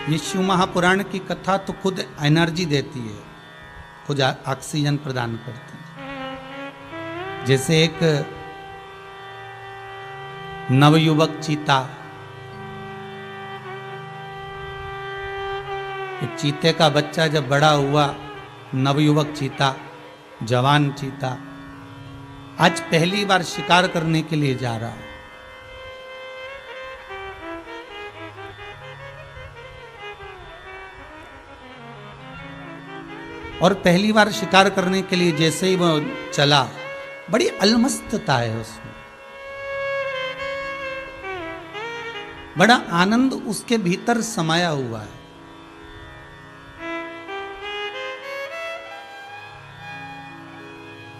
ये शिव महापुराण की कथा तो खुद एनर्जी देती है, खुद ऑक्सीजन प्रदान करती है। जैसे एक नवयुवक चीता, एक चीते का बच्चा जब बड़ा हुआ, नवयुवक चीता, जवान चीता, आज पहली बार शिकार करने के लिए जा रहा है। और पहली बार शिकार करने के लिए जैसे ही वो चला, बड़ी अलमस्तता है उसमें, बड़ा आनंद उसके भीतर समाया हुआ है।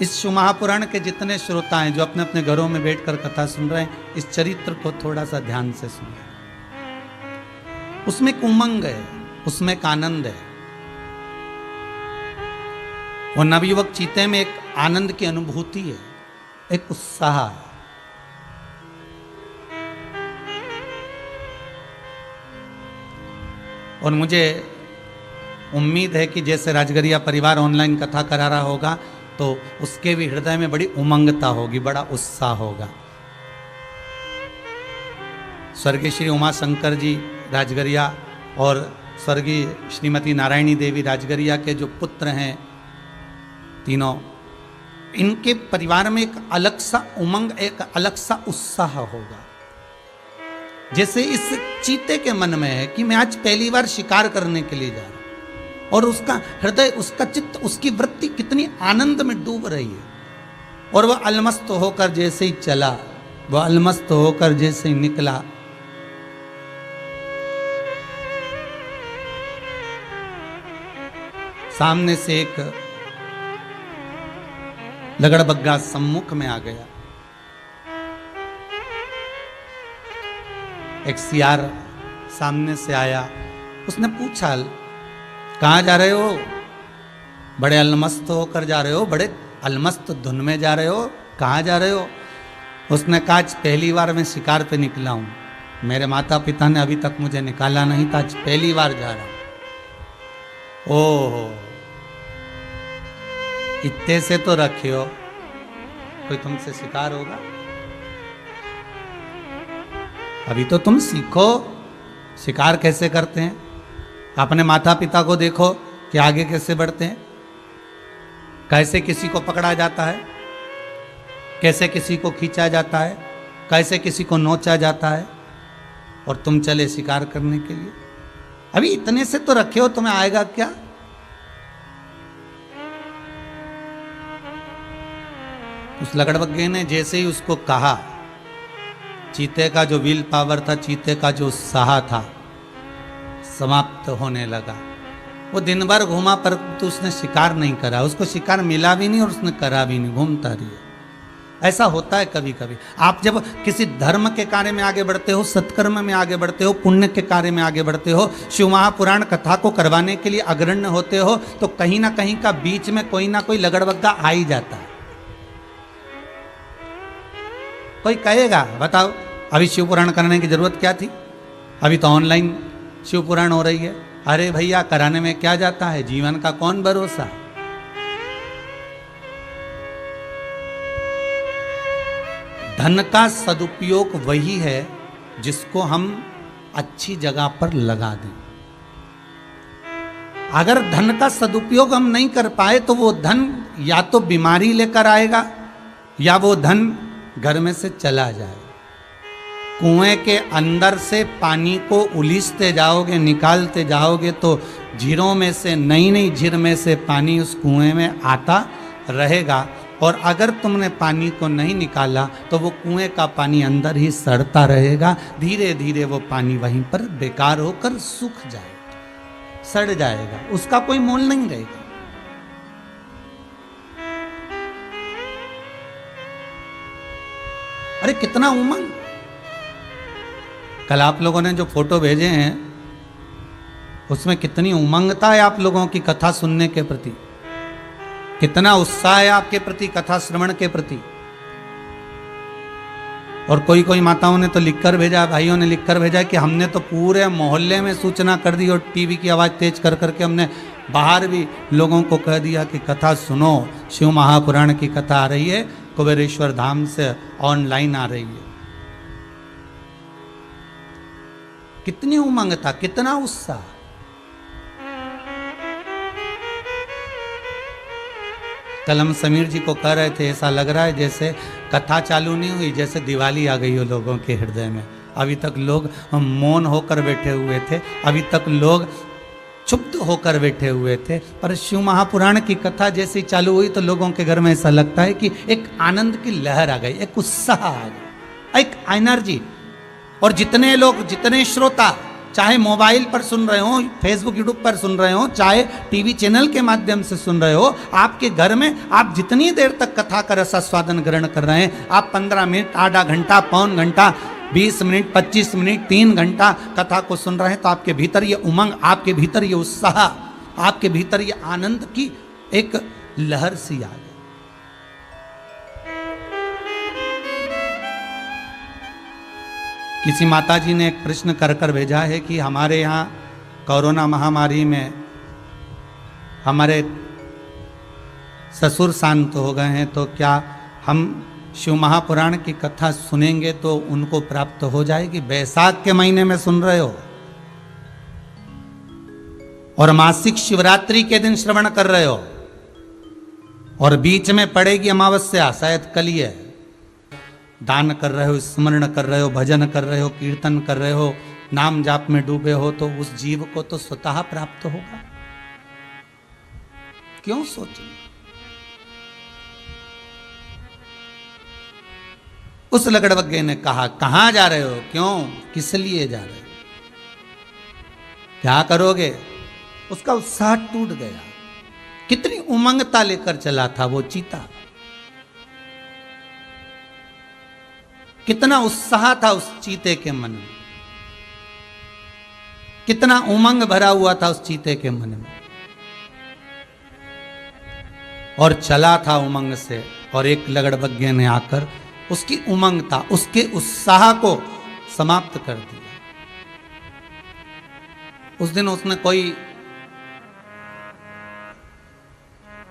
इस शिव महापुराण के जितने श्रोता हैं जो अपने अपने घरों में बैठकर कथा सुन रहे हैं, इस चरित्र को थोड़ा सा ध्यान से सुनिए। उसमें एक उमंग है, उसमें एक आनंद है। वो नवयुवक चीते में एक आनंद की अनुभूति है, एक उत्साह है। और मुझे उम्मीद है कि जैसे राजगरिया परिवार ऑनलाइन कथा करा रहा होगा, तो उसके भी हृदय में बड़ी उमंगता होगी, बड़ा उत्साह होगा। स्वर्गीय श्री उमा शंकर जी राजगरिया और स्वर्गीय श्रीमती नारायणी देवी राजगरिया के जो पुत्र हैं तीनों, इनके परिवार में एक अलग सा उमंग, एक अलग सा उत्साह होगा। जैसे इस चीते के मन में है कि मैं आज पहली बार शिकार करने के लिए जा रहा हूं, और उसका हृदय, उसका चित्त, उसकी वृत्ति कितनी आनंद में डूब रही है। और वह अलमस्त होकर जैसे ही चला, वह अलमस्त होकर जैसे ही निकला, सामने से एक लगड़बग्गा सम्मुख में आ गया। एक सियार सामने से आया, उसने पूछा, कहाँ जा रहे हो? बड़े अलमस्त होकर जा रहे हो, बड़े अलमस्त धुन में जा रहे हो, कहाँ जा रहे हो? उसने कहा, आज पहली बार मैं शिकार पे निकला हूँ, मेरे माता पिता ने अभी तक मुझे निकाला नहीं था, आज पहली बार जा रहा हूँ। ओहो, इतने से तो रखे हो, कोई तुमसे शिकार होगा? अभी तो तुम सीखो शिकार कैसे करते हैं। अपने माता पिता को देखो कि आगे कैसे बढ़ते हैं, कैसे किसी को पकड़ा जाता है, कैसे किसी को खींचा जाता है, कैसे किसी को नोचा जाता है, और तुम चले शिकार करने के लिए। अभी इतने से तो रखे हो, तुम्हें आएगा क्या? उस लगड़बग्गे ने जैसे ही उसको कहा, चीते का जो विल पावर था, चीते का जो उत्साह था, समाप्त होने लगा। वो दिन भर घूमा परंतु उसने शिकार नहीं करा, उसको शिकार मिला भी नहीं और उसने करा भी नहीं, घूमता रहा। ऐसा होता है कभी कभी। आप जब किसी धर्म के कार्य में आगे बढ़ते हो, सत्कर्म में आगे बढ़ते हो, पुण्य के कार्य में आगे बढ़ते हो, शिव महापुराण कथा को करवाने के लिए अग्रण्य होते हो, तो कहीं ना कहीं का बीच में कोई ना कोई लगड़बग्गा आ ही जाता है। कोई कहेगा, बताओ अभी शिव पुराण करने की जरूरत क्या थी, अभी तो ऑनलाइन शिव पुराण हो रही है। अरे भैया, कराने में क्या जाता है, जीवन का कौन भरोसा। धन का सदुपयोग वही है जिसको हम अच्छी जगह पर लगा दें। अगर धन का सदुपयोग हम नहीं कर पाए तो वो धन या तो बीमारी लेकर आएगा, या वो धन घर में से चला जाए। कुएं के अंदर से पानी को उलीसते जाओगे, निकालते जाओगे, तो झीरों में से, नई नई झीर में से पानी उस कुएं में आता रहेगा। और अगर तुमने पानी को नहीं निकाला तो वो कुएं का पानी अंदर ही सड़ता रहेगा, धीरे धीरे वो पानी वहीं पर बेकार होकर सूख जाएगा, सड़ जाएगा, उसका कोई मोल नहीं रहेगा। अरे कितना उमंग! कल आप लोगों ने जो फोटो भेजे हैं उसमें कितनी उमंगता है आप लोगों की कथा सुनने के प्रति, कितना उत्साह है आपके प्रति, कथा श्रवण के प्रति। और कोई कोई माताओं ने तो लिखकर भेजा, भाइयों ने लिखकर भेजा कि हमने तो पूरे मोहल्ले में सूचना कर दी और टीवी की आवाज़ तेज कर करके हमने बाहर भी लोगों को कह दिया कि कथा सुनो, शिव महापुराण की कथा आ रही है, कुबेरेश्वर धाम से ऑनलाइन आ रही है। कितनी उमंग था, कितना उत्साह। कल हम समीर जी को कह रहे थे, ऐसा लग रहा है जैसे कथा चालू नहीं हुई, जैसे दिवाली आ गई हो लोगों के हृदय में। अभी तक लोग मौन होकर बैठे हुए थे, अभी तक लोग चुप होकर बैठे हुए थे, पर शिव महापुराण की कथा जैसी चालू हुई तो लोगों के घर में ऐसा लगता है कि एक आनंद की लहर आ गई, एक उत्साह आ गया, एक एनर्जी। और जितने लोग, जितने श्रोता, चाहे मोबाइल पर सुन रहे हो, फेसबुक यूट्यूब पर सुन रहे हो, चाहे टीवी चैनल के माध्यम से सुन रहे हो, आपके घर में आप जितनी देर तक कथा का रसास्वादन ग्रहण कर रहे हैं, आप 15 मिनट, आधा घंटा, पौन घंटा, 20 मिनट, 25 मिनट, 3 घंटा कथा को सुन रहे हैं, तो आपके भीतर ये उमंग, आपके भीतर ये उत्साह, आपके भीतर ये आनंद की एक लहर सी आ गई। किसी माताजी ने एक प्रश्न कर कर भेजा है कि हमारे यहाँ कोरोना महामारी में हमारे ससुर शांत हो गए हैं, तो क्या हम शिव महापुराण की कथा सुनेंगे तो उनको प्राप्त हो जाएगी? बैसाख के महीने में सुन रहे हो और मासिक शिवरात्रि के दिन श्रवण कर रहे हो और बीच में पड़ेगी अमावस्या, शायद कल ही है, दान कर रहे हो, स्मरण कर रहे हो, भजन कर रहे हो, कीर्तन कर रहे हो, नाम जाप में डूबे हो, तो उस जीव को तो स्वतः प्राप्त होगा। क्यों सोचें? उस लगड़बग्गे ने कहा, कहां जा रहे हो, क्यों, किस लिए जा रहे हो, क्या करोगे? उसका उत्साह टूट गया। कितनी उमंगता लेकर चला था वो चीता, कितना उत्साह था उस चीते के मन में, कितना उमंग भरा हुआ था उस चीते के मन में, और चला था उमंग से। और एक लगड़बग्गे ने आकर उसकी उमंगता, उसके उत्साह को समाप्त कर दिया। उस दिन उसने कोई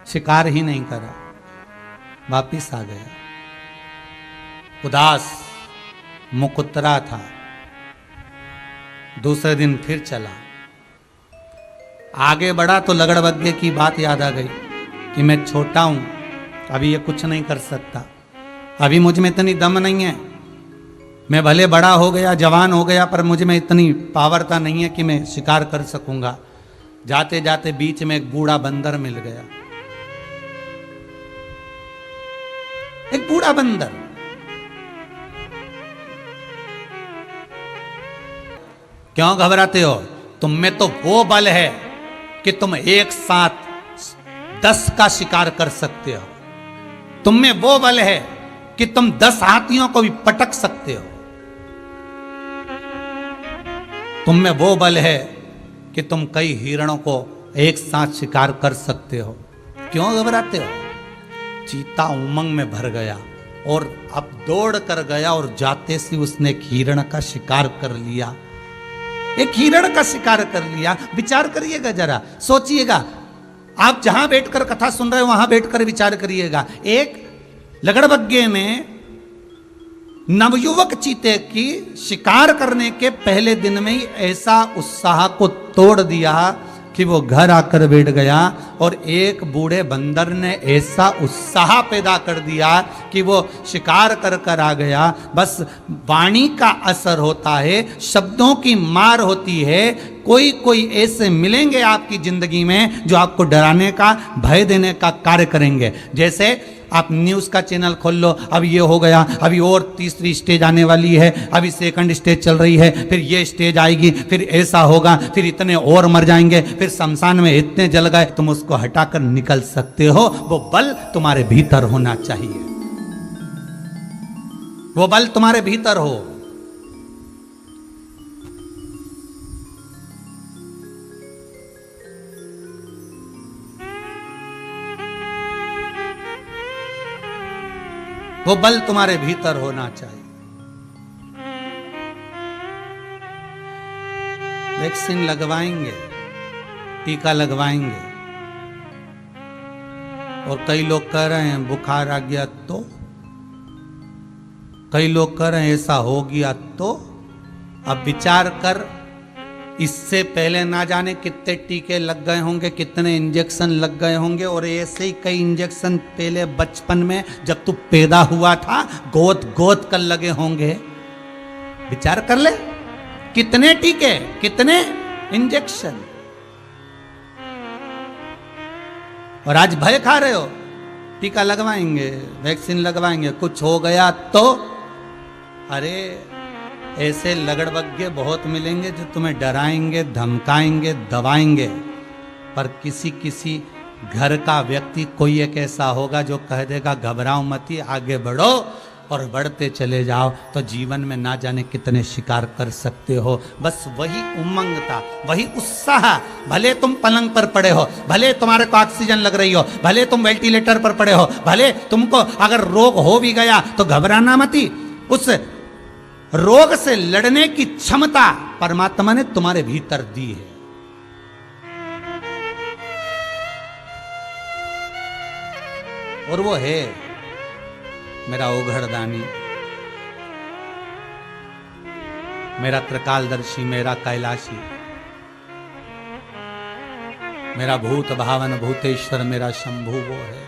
शिकार ही नहीं करा, वापिस आ गया, उदास मुकुतरा था। दूसरे दिन फिर चला, आगे बढ़ा तो लगड़बग्गे की बात याद आ गई कि मैं छोटा हूं, अभी ये कुछ नहीं कर सकता, अभी मुझ में इतनी दम नहीं है, मैं भले बड़ा हो गया, जवान हो गया, पर मुझ में इतनी पावरता नहीं है कि मैं शिकार कर सकूंगा। जाते जाते बीच में एक बूढ़ा बंदर मिल गया, एक बूढ़ा बंदर। क्यों घबराते हो? तुम में तो वो बल है कि तुम एक साथ 10 का शिकार कर सकते हो, तुम में वो बल है कि तुम 10 हाथियों को भी पटक सकते हो, तुम में वो बल है कि तुम कई हिरणों को एक साथ शिकार कर सकते हो। क्यों घबराते हो? चीता उमंग में भर गया और अब दौड़ कर गया और जाते से उसने एक हिरण का शिकार कर लिया, एक हिरण का शिकार कर लिया। विचार करिएगा जरा, सोचिएगा, आप जहां बैठकर कथा सुन रहे हो वहां बैठकर विचार करिएगा। एक लगड़बग्गे ने नवयुवक चीते की शिकार करने के पहले दिन में ही ऐसा उत्साह को तोड़ दिया कि वो घर आकर बैठ गया, और एक बूढ़े बंदर ने ऐसा उत्साह पैदा कर दिया कि वो शिकार कर कर आ गया। बस वाणी का असर होता है, शब्दों की मार होती है। कोई कोई ऐसे मिलेंगे आपकी जिंदगी में जो आपको डराने का, भय देने का कार्य करेंगे। जैसे आप न्यूज़ का चैनल खोल लो, अब ये हो गया, अभी और तीसरी स्टेज आने वाली है, अभी सेकंड स्टेज चल रही है, फिर ये स्टेज आएगी, फिर ऐसा होगा, फिर इतने और मर जाएंगे, फिर शमशान में इतने जल गए। तुम उसको हटाकर निकल सकते हो, वो बल तुम्हारे भीतर होना चाहिए, वो बल तुम्हारे भीतर हो। वो बल तुम्हारे भीतर होना चाहिए। वैक्सीन लगवाएंगे, टीका लगवाएंगे, और कई लोग कह रहे हैं बुखार आ गया तो, कई लोग कह रहे हैं ऐसा हो गया तो। अब विचार कर, इससे पहले ना जाने कितने टीके लग गए होंगे, कितने इंजेक्शन लग गए होंगे, और ऐसे ही कई इंजेक्शन पहले बचपन में जब तू पैदा हुआ था गोद गोद कर लगे होंगे। विचार कर ले, कितने टीके, कितने इंजेक्शन, और आज भय खा रहे हो। टीका लगवाएंगे, वैक्सीन लगवाएंगे, कुछ हो गया तो। अरे ऐसे लगड़बग्गे बहुत मिलेंगे जो तुम्हें डराएंगे, धमकाएंगे, दबाएंगे, पर किसी किसी घर का व्यक्ति कोई एक ऐसा होगा जो कह देगा घबराओ मत, आगे बढ़ो, और बढ़ते चले जाओ तो जीवन में ना जाने कितने शिकार कर सकते हो। बस वही उमंग था, वही उत्साह। भले तुम पलंग पर पड़े हो, भले तुम्हारे को ऑक्सीजन लग रही हो, भले तुम वेंटिलेटर पर पड़े हो, भले तुमको अगर रोग हो भी गया तो घबराना मत। उस रोग से लड़ने की क्षमता परमात्मा ने तुम्हारे भीतर दी है। और वो है मेरा ओघड़दानी, मेरा त्रिकालदर्शी, मेरा कैलाशी, मेरा भूत भावन भूतेश्वर, मेरा शंभु वो है।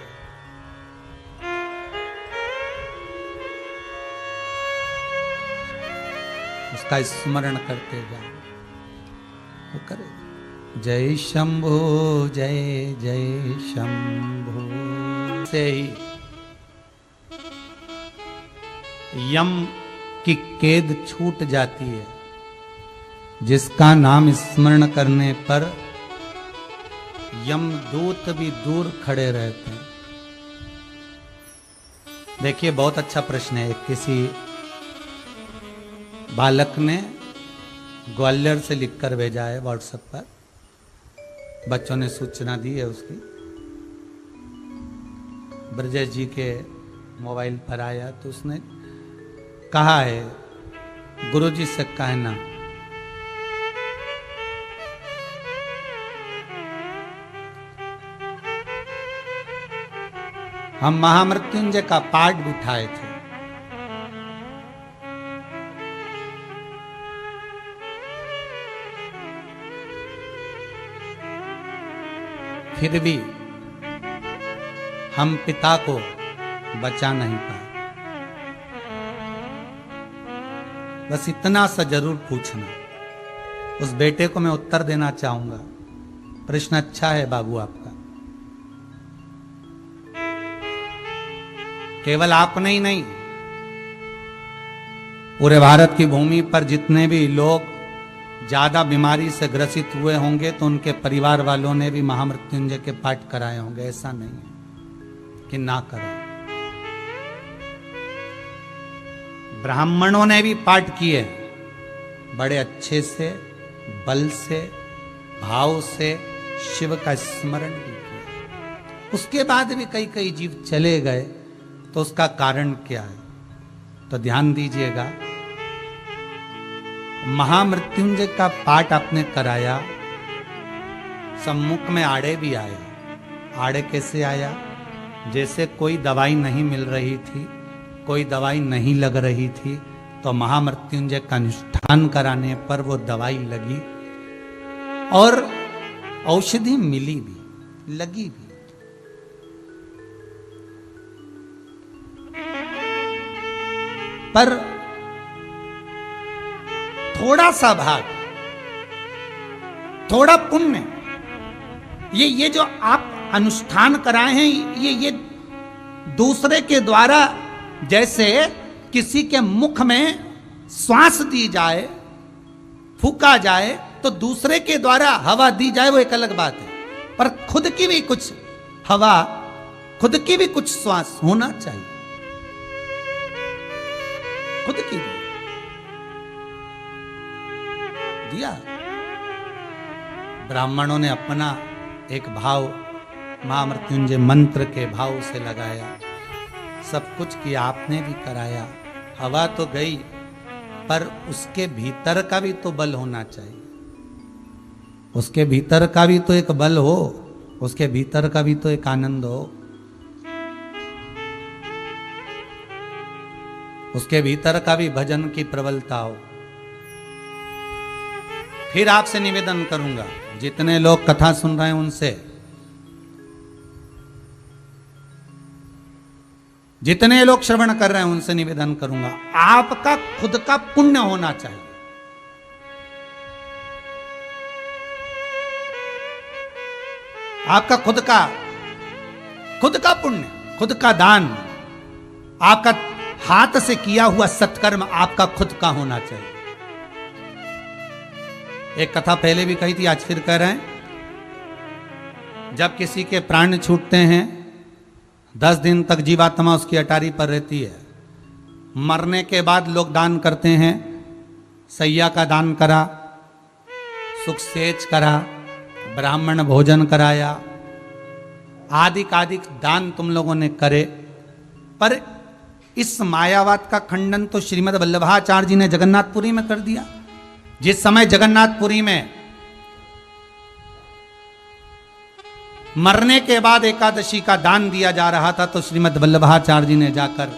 उसका स्मरण करते जाओ, वो करे जय शंभु जय जय शंभु। से ही यम की कैद छूट जाती है, जिसका नाम स्मरण करने पर यमदूत भी दूर खड़े रहते हैं। देखिए बहुत अच्छा प्रश्न है। किसी बालक ने ग्वालियर से लिखकर भेजा है व्हाट्सएप पर, बच्चों ने सूचना दी है उसकी। ब्रजेश जी के मोबाइल पर आया तो उसने कहा है गुरुजी से कहना हम महामृत्युंजय का पाठ बिठाए थे, फिर भी हम पिता को बचा नहीं पाए। बस इतना सा जरूर पूछना। उस बेटे को मैं उत्तर देना चाहूंगा। प्रश्न अच्छा है बाबू आपका। केवल आपने ही नहीं, पूरे भारत की भूमि पर जितने भी लोग ज्यादा बीमारी से ग्रसित हुए होंगे तो उनके परिवार वालों ने भी महामृत्युंजय के पाठ कराए होंगे। ऐसा नहीं है कि ना कराए। ब्राह्मणों ने भी पाठ किए, बड़े अच्छे से, बल से, भाव से शिव का स्मरण भी किया। उसके बाद भी कई कई जीव चले गए, तो उसका कारण क्या है? तो ध्यान दीजिएगा, महामृत्युंजय का पाठ आपने कराया, सम्मुख में आड़े भी आया। आड़े कैसे आया? जैसे कोई दवाई नहीं मिल रही थी, कोई दवाई नहीं लग रही थी, तो महामृत्युंजय का अनुष्ठान कराने पर वो दवाई लगी और औषधि मिली भी, लगी भी। पर थोड़ा सा भाग, थोड़ा पुण्य, ये जो आप अनुष्ठान कराए हैं, ये दूसरे के द्वारा, जैसे किसी के मुख में श्वास दी जाए, फूका जाए, तो दूसरे के द्वारा हवा दी जाए, वो एक अलग बात है। पर खुद की भी कुछ हवा, खुद की भी कुछ श्वास होना चाहिए, खुद की भी दिया। ब्राह्मणों ने अपना एक भाव महामृत्युंजय मंत्र के भाव से लगाया, सब कुछ किया, आपने भी कराया। हवा तो गई, पर उसके भीतर का भी तो बल होना चाहिए। उसके भीतर का भी तो एक बल हो, उसके भीतर का भी तो एक आनंद हो, उसके भीतर का भी भजन की प्रबलता हो। फिर आपसे निवेदन करूंगा, जितने लोग कथा सुन रहे हैं उनसे, जितने लोग श्रवण कर रहे हैं उनसे निवेदन करूंगा, आपका खुद का पुण्य होना चाहिए। आपका खुद का पुण्य, खुद का दान, आपका हाथ से किया हुआ सत्कर्म आपका खुद का होना चाहिए। एक कथा पहले भी कही थी, आज फिर कह रहे हैं। जब किसी के प्राण छूटते हैं 10 दिन तक जीवात्मा उसकी अटारी पर रहती है। मरने के बाद लोग दान करते हैं, सैया का दान करा, सुख सेच करा, ब्राह्मण भोजन कराया, आदिक दान तुम लोगों ने करे। पर इस मायावाद का खंडन तो श्रीमद् वल्लभाचार्य जी ने जगन्नाथपुरी में कर दिया। जिस समय जगन्नाथपुरी में मरने के बाद एकादशी का दान दिया जा रहा था, तो श्रीमद् वल्लभाचार्य जी ने जाकर,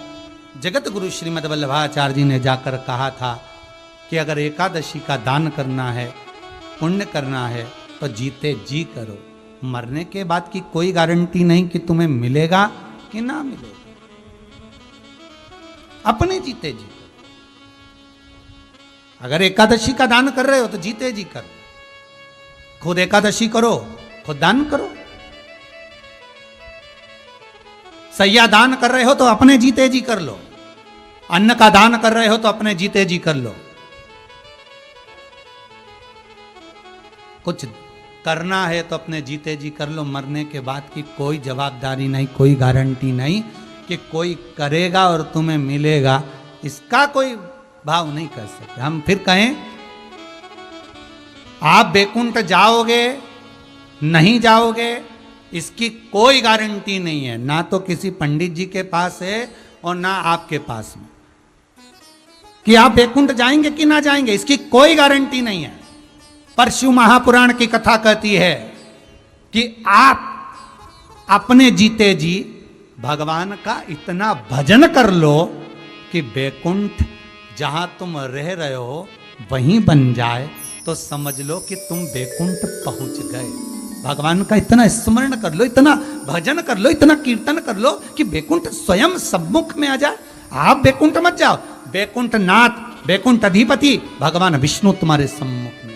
जगत गुरु श्रीमद् वल्लभाचार्य जी ने जाकर कहा था कि अगर एकादशी का दान करना है, पुण्य करना है, तो जीते जी करो। मरने के बाद की कोई गारंटी नहीं कि तुम्हें मिलेगा कि ना मिलेगा। अपने जीते जी। अगर एकादशी का दान कर रहे हो तो जीते जी करो। खुद एकादशी करो, खुद दान करो। सैया दान कर रहे हो तो अपने जीते जी कर लो। अन्न का दान कर रहे हो तो अपने जीते जी कर लो। कुछ करना है तो अपने जीते जी कर लो। मरने के बाद की कोई जवाबदारी नहीं, कोई गारंटी नहीं कि कोई करेगा और तुम्हें मिलेगा, इसका कोई भाव नहीं कर सकते। हम फिर कहें, आप बैकुंठ जाओगे नहीं जाओगे, इसकी कोई गारंटी नहीं है। ना तो किसी पंडित जी के पास है और ना आपके पास में कि आप बैकुंठ जाएंगे कि ना जाएंगे, इसकी कोई गारंटी नहीं है। पर शिव महापुराण की कथा कहती है कि आप अपने जीते जी भगवान का इतना भजन कर लो कि बैकुंठ जहां तुम रह रहे हो वहीं बन जाए, तो समझ लो कि तुम बैकुंठ पहुंच गए। भगवान का इतना स्मरण कर लो, इतना भजन कर लो, इतना कीर्तन कर लो कि बैकुंठ स्वयं सम्मुख में आ जाए। आप बैकुंठ मत जाओ, बैकुंठ नाथ, बैकुंठ अधिपति भगवान विष्णु तुम्हारे सम्मुख में।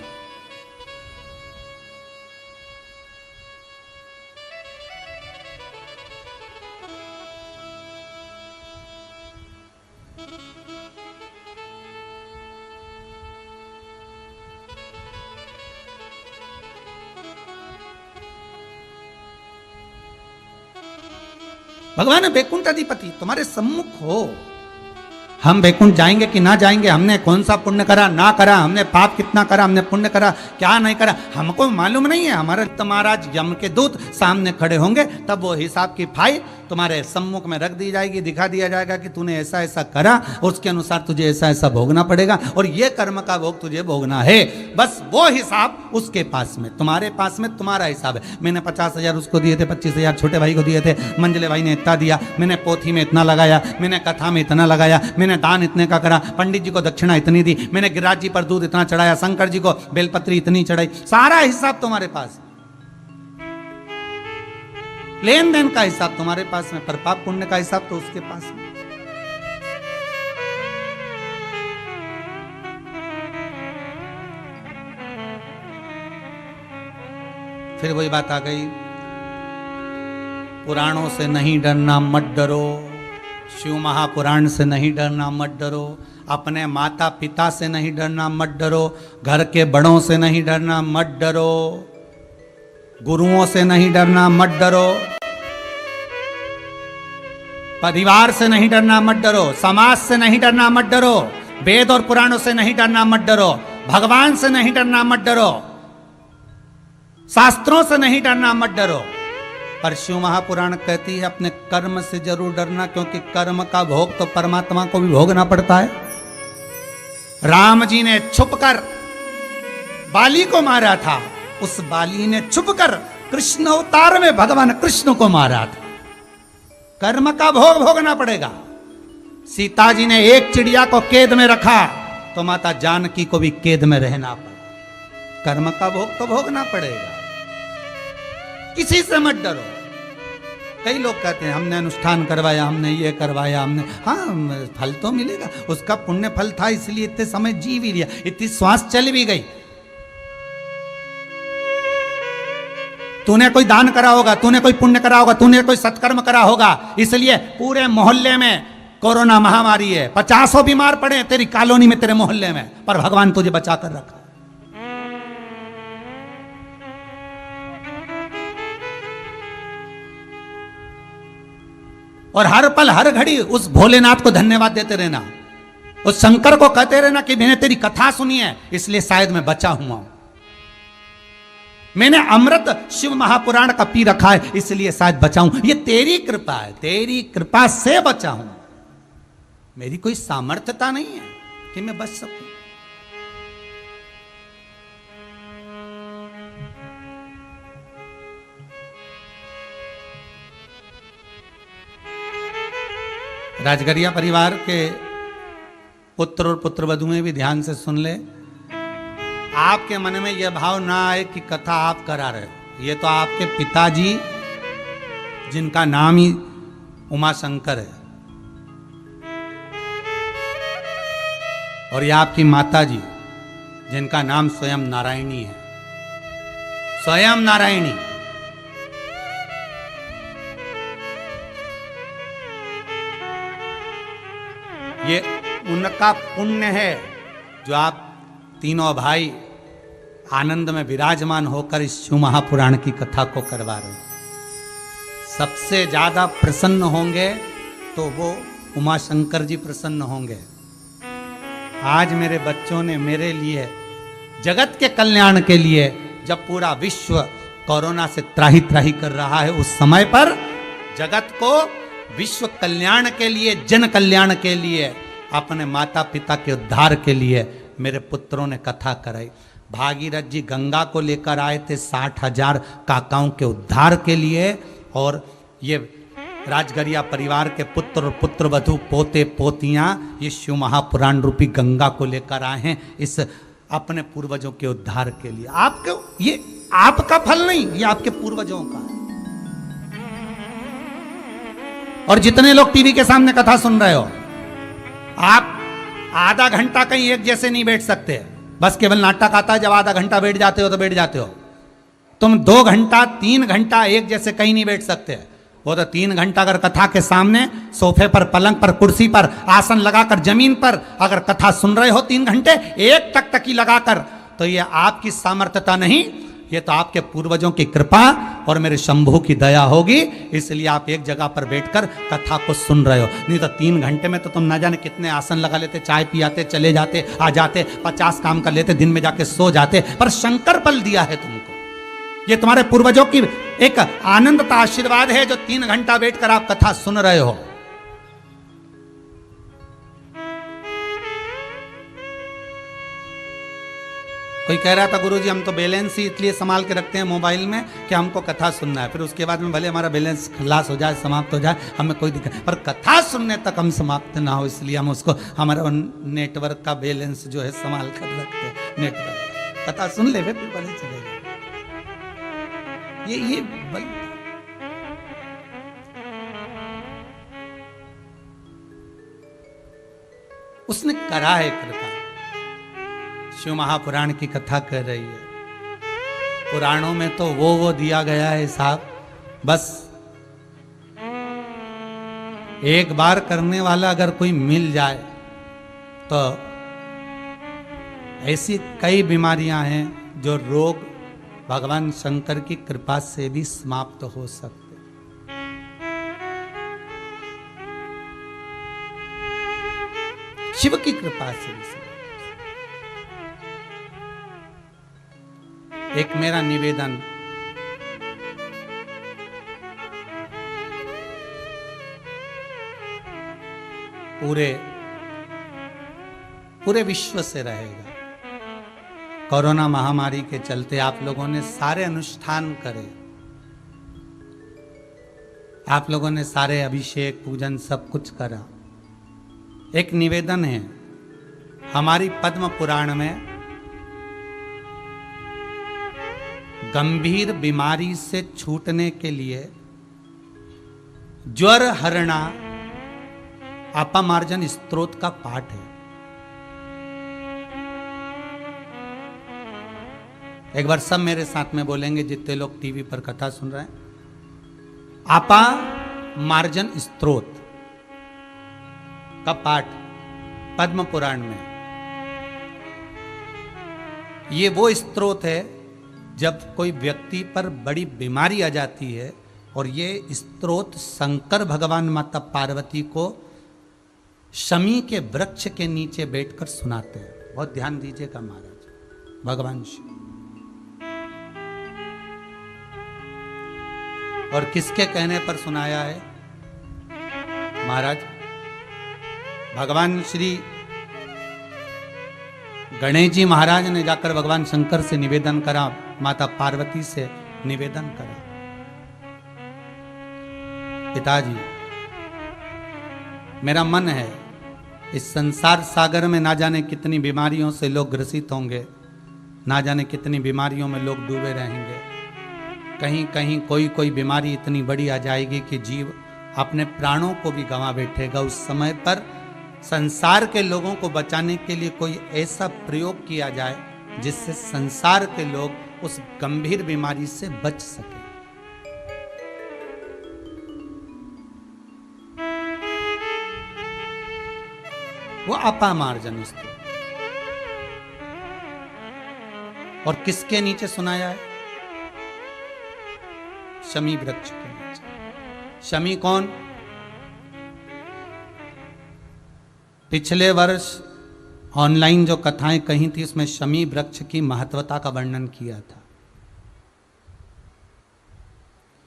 भगवान बैकुंठ अधिपति तुम्हारे सम्मुख हो। हम बैकुंठ जाएंगे कि ना जाएंगे, हमने कौन सा पुण्य करा ना करा, हमने पाप कितना करा, हमने पुण्य करा क्या नहीं करा, हमको मालूम नहीं है। हमारे महाराज यम के दूत सामने खड़े होंगे, तब वो हिसाब की फाइल तुम्हारे सम्मुख में रख दी जाएगी, दिखा दिया जाएगा कि तूने ऐसा ऐसा करा, उसके अनुसार तुझे ऐसा ऐसा भोगना पड़ेगा और ये कर्म का भोग तुझे भोगना है। बस वो हिसाब उसके पास में, तुम्हारे पास में तुम्हारा हिसाब है। मैंने 50,000 उसको दिए थे, 25,000 छोटे भाई को दिए थे, मंजले भाई ने इतना दिया, मैंने पोथी में इतना लगाया, मैंने कथा में इतना लगाया, मैंने दान इतने का करा, पंडित जी को दक्षिणा इतनी दी, मैंने गिरिराज जी पर दूध इतना चढ़ाया, शंकर जी को बेलपत्री इतनी चढ़ाई। सारा हिसाब तुम्हारे पास, लेन देन का हिसाब तुम्हारे पास में, पर पाप पुण्य का हिसाब तो उसके पास में। फिर वही बात आ गई, पुराणों से नहीं डरना मत डरो, शिव महापुराण से नहीं डरना मत डरो, अपने माता पिता से नहीं डरना मत डरो, घर के बड़ों से नहीं डरना मत डरो, गुरुओं से नहीं डरना मत डरो, परिवार से नहीं डरना मत डरो, समाज से नहीं डरना मत डरो, वेद और पुराणों से नहीं डरना मत डरो, भगवान से नहीं डरना मत डरो, शास्त्रों से नहीं डरना मत डरो। पर शिव महापुराण कहती है अपने कर्म से जरूर डरना, क्योंकि कर्म का भोग तो परमात्मा को भी भोगना पड़ता है। राम जी ने छुपकर बाली को मारा था, उस बाली ने छुपकर कृष्ण अवतार में भगवान कृष्ण को मारा था। कर्म का भोग भोगना पड़ेगा। सीता जी ने एक चिड़िया को कैद में रखा तो माता जानकी को भी कैद में रहना पड़ा। कर्म का भोग तो भोगना पड़ेगा, किसी से मत डरो। कई लोग कहते हैं हमने अनुष्ठान करवाया, हमने ये करवाया, हमने, हाँ फल तो मिलेगा, उसका पुण्य फल था इसलिए इतने समय जी भी लिया, इतनी श्वास चल भी गई। तूने कोई दान करा होगा, तूने कोई पुण्य करा होगा, तूने कोई सत्कर्म करा होगा, इसलिए पूरे मोहल्ले में कोरोना महामारी है, 50 बीमार पड़े तेरी कॉलोनी में, तेरे मोहल्ले में, पर भगवान तुझे बचा कर रखा। और हर पल हर घड़ी उस भोलेनाथ को धन्यवाद देते रहना, उस शंकर को कहते रहना कि मैंने तेरी कथा सुनी है इसलिए शायद मैं बचा हुआ हूं, मैंने अमृत शिव महापुराण का पी रखा है इसलिए शायद बचाऊं। ये तेरी कृपा है, तेरी कृपा से बचा हूं, मेरी कोई सामर्थ्यता नहीं है कि मैं बच सकूं। राजगरिया परिवार के पुत्र और पुत्रवधुएं भी ध्यान से सुन ले। आपके मन में यह भाव ना आए कि कथा आप करा रहे हो, ये तो आपके पिताजी जिनका नाम ही उमाशंकर है, और ये आपकी माताजी जिनका नाम स्वयं नारायणी है, स्वयं नारायणी। ये उनका पुण्य है जो आप तीनों भाई आनंद में विराजमान होकर इस शिव महापुराण की कथा को करवा रहे हैं। सबसे ज्यादा प्रसन्न होंगे तो वो उमाशंकर जी प्रसन्न होंगे। आज मेरे बच्चों ने मेरे लिए, जगत के कल्याण के लिए, जब पूरा विश्व कोरोना से त्राही त्राही कर रहा है, उस समय पर जगत को विश्व कल्याण के लिए, जन कल्याण के लिए, अपने माता पिता के उद्धार के लिए मेरे पुत्रों ने कथा कराई। भागीरथ जी गंगा को लेकर आए थे 60,000 काकाओं के उद्धार के लिए, और ये राजगरिया परिवार के पुत्र और पुत्रवधु, पोते पोतियां, ये शिव महापुराण रूपी गंगा को लेकर आए हैं इस अपने पूर्वजों के उद्धार के लिए। आपको ये आपका फल नहीं, ये आपके पूर्वजों का है। और जितने लोग टीवी के सामने कथा सुन रहे हो, आप आधा घंटा कहीं एक जैसे नहीं बैठ सकते। बस केवल नाटक आता है, जब आधा घंटा बैठ जाते हो तो बैठ जाते हो। तुम 2 घंटा 3 घंटा एक जैसे कहीं नहीं बैठ सकते। वो तो 3 घंटा अगर कथा के सामने सोफे पर, पलंग पर, कुर्सी पर, आसन लगाकर, जमीन पर अगर कथा सुन रहे हो 3 घंटे एक टकटकी लगाकर, तो ये आपकी सामर्थ्यता नहीं, ये तो आपके पूर्वजों की कृपा और मेरे शंभू की दया होगी, इसलिए आप एक जगह पर बैठकर कथा को सुन रहे हो। नहीं तो 3 घंटे में तो तुम ना जाने कितने आसन लगा लेते, चाय पी आते, चले जाते, आ जाते, 50 काम कर लेते, दिन में जाके सो जाते। पर शंकर बल दिया है तुमको, ये तुम्हारे पूर्वजों की एक आनंद का आशीर्वाद है जो 3 घंटा बैठकर आप कथा सुन रहे हो। कोई कह रहा था गुरुजी हम तो बैलेंस ही इसलिए संभाल के रखते हैं मोबाइल में कि हमको कथा सुनना है, फिर उसके बाद में भले हमारा बैलेंस खलास हो जाए, समाप्त हो जाए, हमें कोई दिक्कत, पर कथा सुनने तक हम समाप्त ना हो, इसलिए हम उसको हमारा नेटवर्क का बैलेंस जो है संभाल कर रखते हैं। नेटवर्क कथा सुन ले फिर भले चलेगा। ये उसने करा है कृपा। शिव महापुराण की कथा कर रही है। पुराणों में तो वो दिया गया है साहब, बस एक बार करने वाला अगर कोई मिल जाए तो ऐसी कई बीमारियां हैं जो रोग भगवान शंकर की कृपा से भी समाप्त हो सकते। शिव की कृपा से भी समाप्त। एक मेरा निवेदन, पूरे विश्व से रहेगा, कोरोना महामारी के चलते आप लोगों ने सारे अनुष्ठान करे, आप लोगों ने सारे अभिषेक पूजन सब कुछ करा। एक निवेदन है, हमारी पद्म पुराण में गंभीर बीमारी से छूटने के लिए ज्वर हरणा अपामार्जन स्तोत्र का पाठ है। एक बार सब मेरे साथ में बोलेंगे, जितने लोग टीवी पर कथा सुन रहे हैं। आपा मार्जन स्तोत्र का पाठ पद्म पुराण में। ये वो स्तोत्र है जब कोई व्यक्ति पर बड़ी बीमारी आ जाती है, और ये स्तोत्र शंकर भगवान माता पार्वती को शमी के वृक्ष के नीचे बैठकर सुनाते हैं। बहुत ध्यान दीजिएगा महाराज, भगवान शिव। और किसके कहने पर सुनाया है महाराज? भगवान श्री गणेश जी महाराज ने जाकर भगवान शंकर से निवेदन करा, माता पार्वती से निवेदन करा, पिताजी मेरा मन है इस संसार सागर में ना जाने कितनी बीमारियों से लोग ग्रसित होंगे, ना जाने कितनी बीमारियों में लोग डूबे रहेंगे। कहीं कहीं कोई कोई बीमारी इतनी बड़ी आ जाएगी कि जीव अपने प्राणों को भी गंवा बैठेगा। उस समय पर संसार के लोगों को बचाने के लिए कोई ऐसा प्रयोग किया जाए जिससे संसार के लोग उस गंभीर बीमारी से बच सके। वो अपामार्जन स्तोत्र। और किसके नीचे सुनाया है? शमी वृक्ष के नीचे। शमी कौन? पिछले वर्ष ऑनलाइन जो कथाएं कही थी उसमें शमी वृक्ष की महत्वता का वर्णन किया था।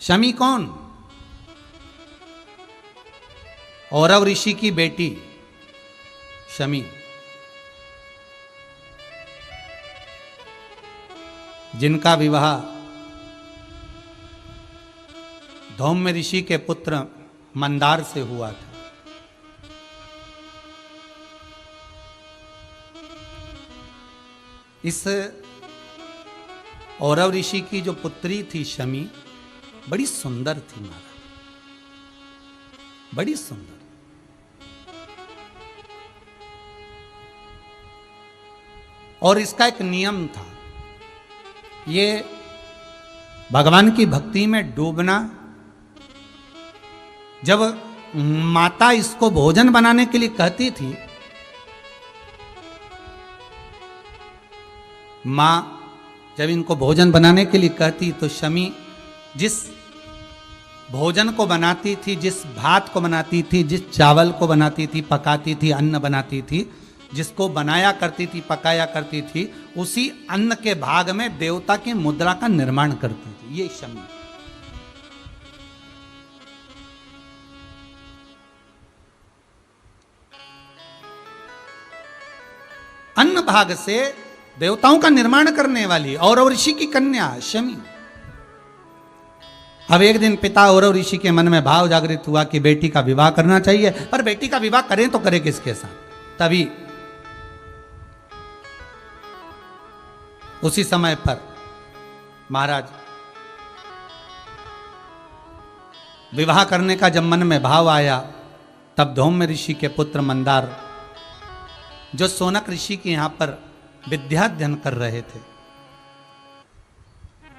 शमी कौन? औरव ऋषि की बेटी शमी, जिनका विवाह धौम्य ऋषि के पुत्र मंदार से हुआ था। इस औरव ऋषि की जो पुत्री थी शमी, बड़ी सुंदर थी महाराज, बड़ी सुंदर। और इसका एक नियम था, ये भगवान की भक्ति में डूबना। जब माता इसको भोजन बनाने के लिए कहती थी, मां जब इनको भोजन बनाने के लिए कहती, तो शमी जिस भोजन को बनाती थी, जिस भात को बनाती थी, जिस चावल को बनाती थी, पकाती थी, अन्न बनाती थी, जिसको बनाया करती थी, पकाया करती थी, उसी अन्न के भाग में देवता की मुद्रा का निर्माण करती थी। ये शमी। अन्न भाग से देवताओं का निर्माण करने वाली औरव ऋषि की कन्या शमी। अब एक दिन पिता औरव ऋषि के मन में भाव जागृत हुआ कि बेटी का विवाह करना चाहिए, पर बेटी का विवाह करें तो करें किसके साथ? तभी उसी समय पर महाराज विवाह करने का जब मन में भाव आया, तब धौम्य ऋषि के पुत्र मंदार, जो सोनक ऋषि के यहां पर विद्याध्ययन कर रहे थे,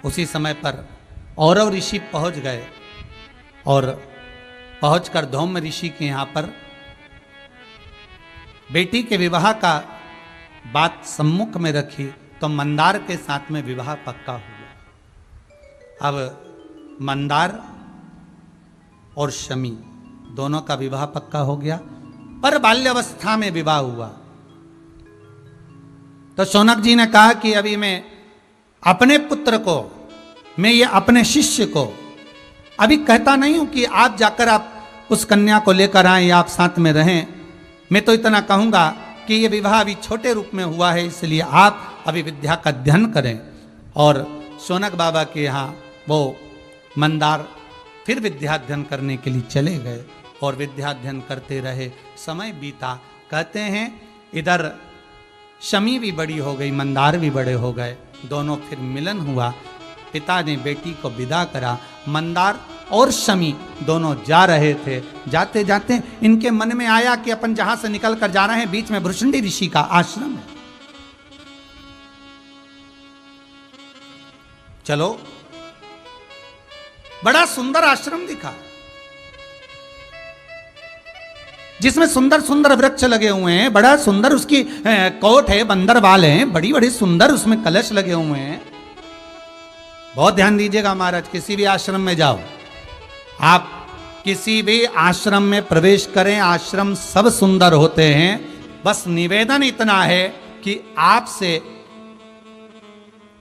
उसी समय पर औरव ऋषि पहुंच गए और पहुंचकर धौम्य ऋषि के यहां पर बेटी के विवाह का बात सम्मुख में रखी, तो मंदार के साथ में विवाह पक्का हुआ। अब मंदार और शमी दोनों का विवाह पक्का हो गया, पर बाल्यावस्था में विवाह हुआ। तो शौनक जी ने कहा कि अभी मैं अपने पुत्र को, मैं ये अपने शिष्य को अभी कहता नहीं हूं कि आप जाकर आप उस कन्या को लेकर आए या आप साथ में रहें। मैं तो इतना कहूंगा कि ये विवाह अभी छोटे रूप में हुआ है, इसलिए आप अभी विद्या का अध्ययन करें। और शौनक बाबा के यहाँ वो मंदार फिर विद्याध्ययन करने के लिए चले गए और विद्याध्ययन करते रहे। समय बीता। कहते हैं इधर शमी भी बड़ी हो गई, मंदार भी बड़े हो गए, दोनों फिर मिलन हुआ। पिता ने बेटी को विदा करा। मंदार और शमी दोनों जा रहे थे। जाते जाते इनके मन में आया कि अपन जहां से निकल कर जा रहे हैं बीच में भृशुंडी ऋषि का आश्रम है, चलो। बड़ा सुंदर आश्रम दिखा जिसमें सुंदर सुंदर वृक्ष लगे हुए हैं, बड़ा सुंदर उसकी कोट है, बंदर बाल हैं, बड़ी बड़ी सुंदर उसमें कलश लगे हुए हैं। बहुत ध्यान दीजिएगा महाराज, किसी भी आश्रम में जाओ, आप किसी भी आश्रम में प्रवेश करें, आश्रम सब सुंदर होते हैं। बस निवेदन इतना है कि आपसे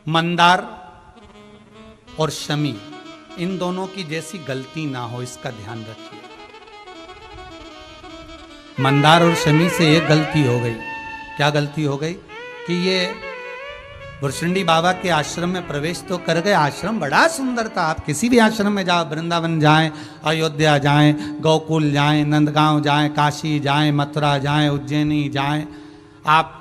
मंदार और शमी इन दोनों की जैसी गलती ना हो, इसका ध्यान रखिए। मंदार और शमी से एक गलती हो गई। क्या गलती हो गई कि ये भृशुंडी बाबा के आश्रम में प्रवेश तो कर गए। आश्रम बड़ा सुंदर था। आप किसी भी आश्रम में जाओ, वृंदावन जाएं, अयोध्या जाएं, गोकुल जाएं, नंदगांव जाएं, काशी जाएं, मथुरा जाएं, उज्जैनी जाएं, आप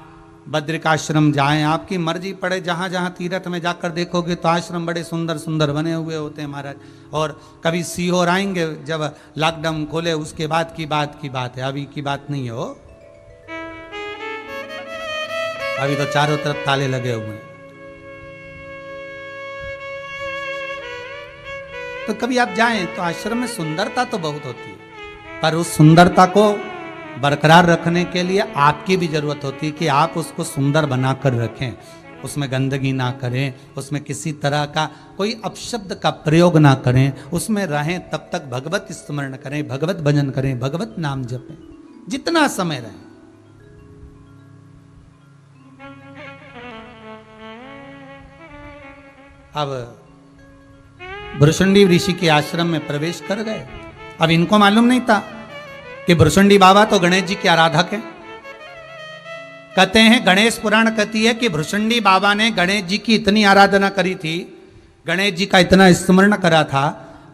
बद्रिकाश्रम जाएं, आपकी मर्जी पड़े। जहाँ जहाँ तीर्थ में जाकर देखोगे तो आश्रम बड़े सुंदर सुंदर बने हुए होते हैं महाराज। और कभी सीहोर आएंगे जब लॉकडाउन खोले, उसके बाद की बात है, अभी की बात नहीं हो। अभी तो चारों तरफ ताले लगे हुए हैं। तो कभी आप जाएं तो आश्रम में सुंदरता तो बहुत होती है, पर उस सुंदरता को बरकरार रखने के लिए आपकी भी जरूरत होती है कि आप उसको सुंदर बनाकर रखें, उसमें गंदगी ना करें, उसमें किसी तरह का कोई अपशब्द का प्रयोग ना करें, उसमें रहें तब तक भगवत स्मरण करें, भगवत भजन करें, भगवत नाम जपें, जितना समय रहें। अब भृशुंडी ऋषि के आश्रम में प्रवेश कर गए। अब इनको मालूम नहीं था कि भृशुंडी बाबा तो गणेश जी के आराधक हैं। कहते हैं, गणेश पुराण कहती है कि भृशुंडी बाबा ने गणेश जी की इतनी आराधना करी थी, गणेश जी का इतना स्मरण करा था,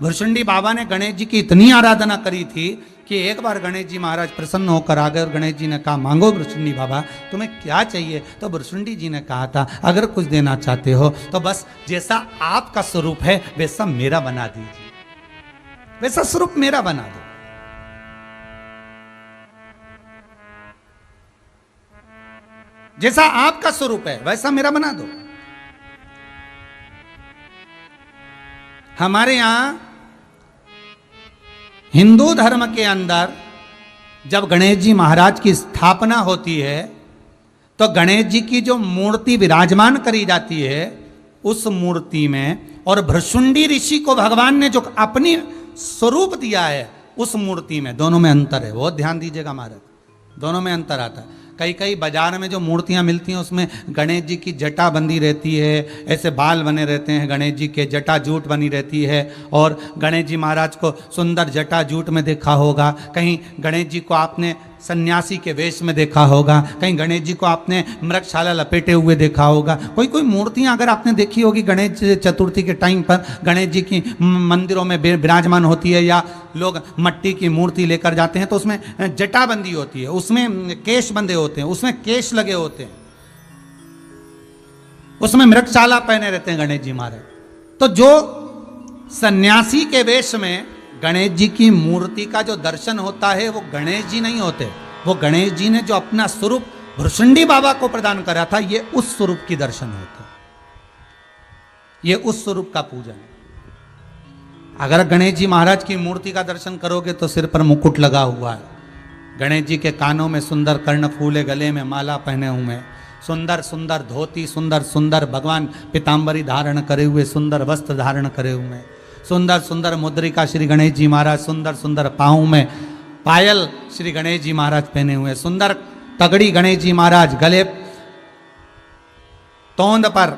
भृशुंडी बाबा ने गणेश जी की इतनी आराधना करी थी कि एक बार गणेश जी महाराज प्रसन्न होकर आ गए और गणेश जी ने कहा, मांगो भृशुंडी बाबा तुम्हें क्या चाहिए। तो भृशुंडी जी ने कहा था, अगर कुछ देना चाहते हो तो बस जैसा आपका स्वरूप है वैसा मेरा बना दीजिए, वैसा स्वरूप मेरा बना दो। जैसा आपका स्वरूप है वैसा मेरा बना दो। हमारे यहां हिंदू धर्म के अंदर जब गणेश जी महाराज की स्थापना होती है तो गणेश जी की जो मूर्ति विराजमान करी जाती है उस मूर्ति में और भृशुंडी ऋषि को भगवान ने जो अपनी स्वरूप दिया है उस मूर्ति में, दोनों में अंतर है। बहुत ध्यान दीजिएगा महाराज, दोनों में अंतर आता है। कई कई बाजार में जो मूर्तियां मिलती हैं उसमें गणेश जी की जटा बंधी रहती है, ऐसे बाल बने रहते हैं गणेश जी के, जटा जूट बनी रहती है। और गणेश जी महाराज को सुंदर जटा जूट में देखा होगा, कहीं गणेश जी को आपने सन्यासी के वेश में देखा होगा, कहीं गणेश जी को आपने मृगशाला लपेटे हुए देखा होगा। कोई कोई मूर्तियां अगर आपने देखी होगी गणेश चतुर्थी के टाइम पर गणेश जी की मंदिरों में विराजमान होती है, या लोग मट्टी की मूर्ति लेकर जाते हैं तो उसमें जटा बंदी होती है, उसमें केश बंधे होते हैं, उसमें केश लगे होते हैं, उसमें मृगशाला पहने रहते हैं गणेश जी महाराज। तो जो सन्यासी के वेश में गणेश जी की मूर्ति का जो दर्शन होता है वो गणेश जी नहीं होते, वो गणेश जी ने जो अपना स्वरूप भृशुंडी बाबा को प्रदान करा था, ये उस स्वरूप की दर्शन होता है, ये उस स्वरूप का पूजन है। अगर गणेश जी महाराज की मूर्ति का दर्शन करोगे तो सिर पर मुकुट लगा हुआ है, गणेश जी के कानों में सुंदर कर्ण फूले, गले में माला पहने हुए, सुंदर सुंदर धोती, सुंदर सुंदर भगवान पीताम्बरी धारण करे हुए, सुंदर वस्त्र धारण करे हुए, सुंदर सुंदर मुद्रिका श्री गणेश जी महाराज, सुंदर सुंदर पाँव में पायल श्री गणेश जी महाराज पहने हुए, सुंदर तगड़ी गणेश जी महाराज, गले तोंद पर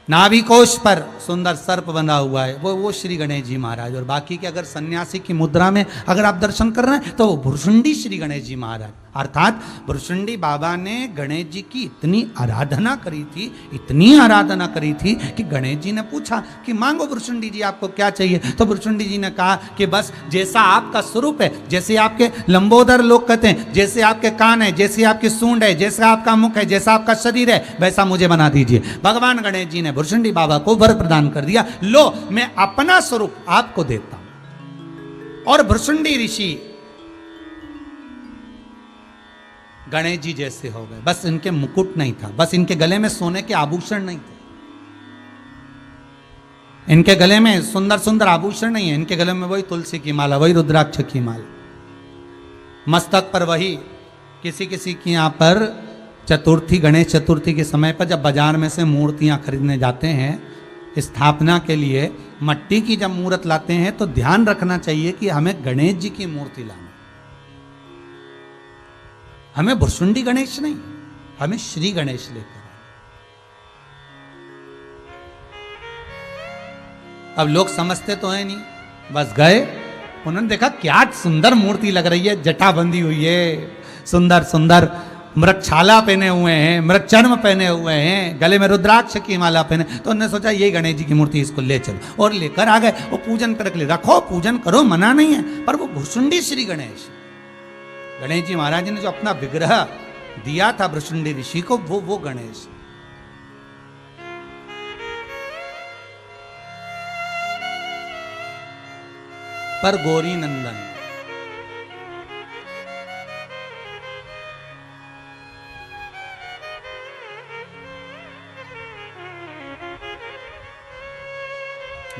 नाभिकोश पर सुंदर सर्प बंधा हुआ है, वो श्री गणेश जी महाराज। और बाकी के अगर सन्यासी की मुद्रा में अगर आप दर्शन कर रहे हैं तो वो भृशुंडी श्री गणेश जी महाराज। अर्थात भुरशुंडी बाबा ने गणेश जी की इतनी आराधना करी थी, इतनी आराधना करी थी कि गणेश जी ने पूछा कि मांगो भुरशुंडी जी आपको क्या चाहिए। तो भुरशुंडी जी ने कहा कि बस जैसा आपका स्वरूप है, जैसे आपके लंबोदर लोग कहते हैं, जैसे आपके कान है, जैसे आपकी सूंड है, जैसा आपका मुख है, जैसा आपका शरीर है, वैसा मुझे बना दीजिए। भगवान गणेश जी ने भुरशुंडी बाबा को वर प्रदान कर दिया, लो मैं अपना स्वरूप आपको देता हूं। और भुरशुंडी ऋषि गणेश जी जैसे हो गए। बस इनके मुकुट नहीं था, बस इनके गले में सोने के आभूषण नहीं थे, इनके गले में सुंदर सुंदर आभूषण नहीं है, इनके गले में वही तुलसी की माला, वही रुद्राक्ष की माला, मस्तक पर वही। किसी किसी की यहाँ पर चतुर्थी, गणेश चतुर्थी के समय पर जब बाजार में से मूर्तियां खरीदने जाते हैं स्थापना के लिए, मट्टी की जब मूर्त लाते हैं तो ध्यान रखना चाहिए कि हमें गणेश जी की मूर्ति लाना, हमें भुरशुंडी गणेश नहीं, हमें श्री गणेश लेकर आए। अब लोग समझते तो है नहीं, बस गए, उन्होंने देखा क्या सुंदर मूर्ति लग रही है, जटा बंधी हुई है, सुंदर सुंदर मृगछाला पहने हुए हैं, मृगचर्म पहने हुए हैं, गले में रुद्राक्ष की माला पहने, तो उन्होंने सोचा ये गणेश जी की मूर्ति, इसको ले चलो, और लेकर आ गए। वो पूजन कर ले रखो, पूजन करो, मना नहीं है, पर वो भुरशुंडी श्री गणेश, गणेश जी महाराज ने जो अपना विग्रह दिया था भुरशुंडी ऋषि को, वो गणेश। पर गौरी नंदन,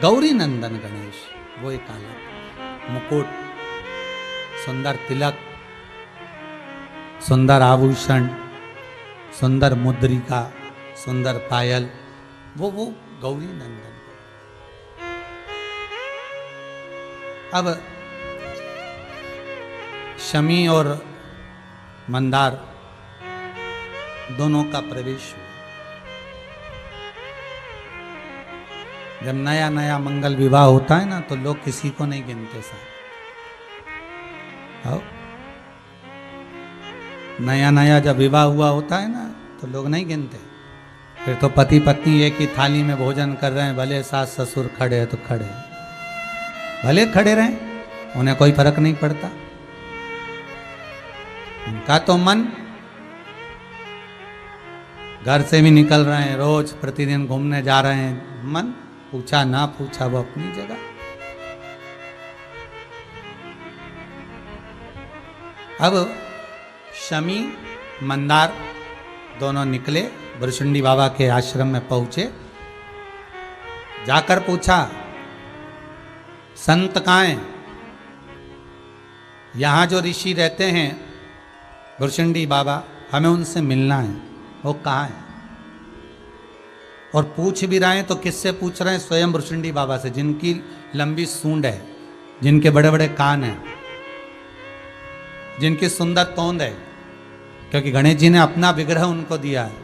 गौरी नंदन गणेश, वो एक अलग मुकुट, सुंदर तिलक, सुंदर आभूषण, सुंदर मुद्रिका, सुंदर पायल, वो गौरी नंदन। अब शमी और मंदार दोनों का प्रवेश हुआ। जब नया नया मंगल विवाह होता है ना, तो लोग किसी को नहीं गिनते साहब। नया नया जब विवाह हुआ होता है ना, तो लोग नहीं गिनते। फिर तो पति पत्नी एक ही थाली में भोजन कर रहे हैं, भले सास ससुर खड़े हैं तो खड़े हैं, भले खड़े रहें, उन्हें कोई फर्क नहीं पड़ता। उनका तो मन, घर से भी निकल रहे हैं, रोज प्रतिदिन घूमने जा रहे हैं, मन पूछा ना पूछा वो अपनी जगह। अब शमी मंदार दोनों निकले, भुरशुंडी बाबा के आश्रम में पहुंचे, जाकर पूछा संत कहाँ हैं? यहाँ जो ऋषि रहते हैं भुरशुंडी बाबा, हमें उनसे मिलना है, वो कहाँ है? और पूछ भी रहे हैं तो किससे पूछ रहे हैं? स्वयं भुरशुंडी बाबा से, जिनकी लंबी सूंड है, जिनके बड़े बड़े कान हैं, जिनकी सुंदर तोंद है, क्योंकि गणेश जी ने अपना विग्रह उनको दिया है।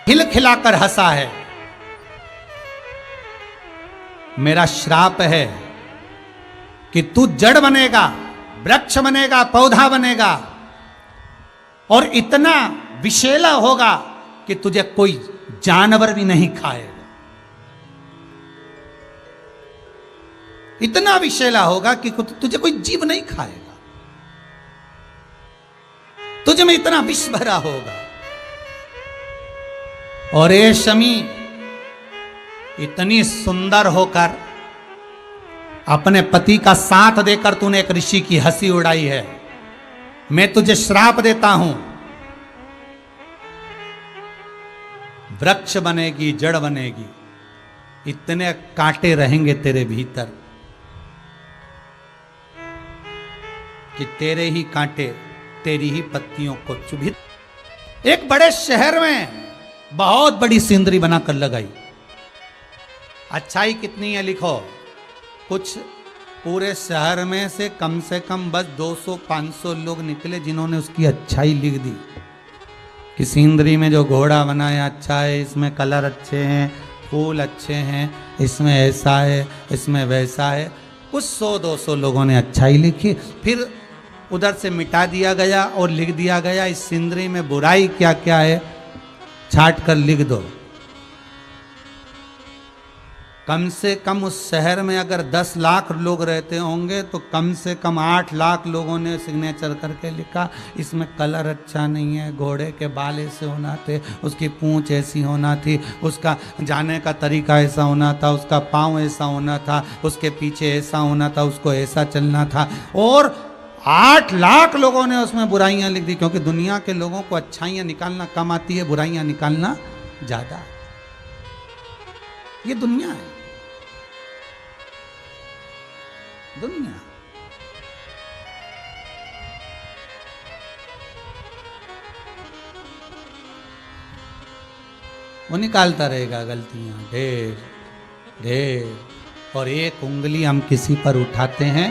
खिलखिलाकर हंसा है, मेरा श्राप है कि तू जड़ बनेगा, वृक्ष बनेगा, पौधा बनेगा, और इतना विषैला होगा कि तुझे कोई जानवर भी नहीं खाएगा। इतना विषैला होगा कि तुझे कोई जीव नहीं खाएगा, तुझे में इतना विष भरा होगा। और ये शमी, इतनी सुंदर होकर अपने पति का साथ देकर तूने एक ऋषि की हंसी उड़ाई है, मैं तुझे श्राप देता हूं, वृक्ष बनेगी, जड़ बनेगी, इतने कांटे रहेंगे तेरे भीतर कि तेरे ही कांटे तेरी ही पत्तियों को चुभी। एक बड़े शहर में बहुत बड़ी सीनरी बनाकर लगाई। अच्छाई कितनी है लिखो, कुछ पूरे शहर में से कम बस 200-500 लोग निकले जिन्होंने उसकी अच्छाई लिख दी कि सीनरी में जो घोड़ा बनाया अच्छा है, इसमें कलर अच्छे हैं, फूल अच्छे हैं, इसमें ऐसा है, इसमें वैसा है। कुछ 100-200 लोगों ने अच्छाई लिखी, फिर उधर से मिटा दिया गया और लिख दिया गया इस सिंदरी में बुराई क्या क्या है छाट कर लिख दो। कम से कम उस शहर में अगर 10 लाख लोग रहते होंगे तो कम से कम 8 लाख लोगों ने सिग्नेचर करके लिखा इसमें कलर अच्छा नहीं है, घोड़े के बाल ऐसे होना थे, उसकी पूंछ ऐसी होना थी, उसका जाने का तरीका ऐसा होना था, उसका पाँव ऐसा होना था, उसके पीछे ऐसा होना था, उसको ऐसा चलना था। और 8 लाख लोगों ने उसमें बुराइयां लिख दी, क्योंकि दुनिया के लोगों को अच्छाइयां निकालना कम आती है, बुराइयां निकालना ज्यादा। ये दुनिया है, दुनिया। वो निकालता रहेगा गलतियां ढेर ढेर, और एक उंगली हम किसी पर उठाते हैं,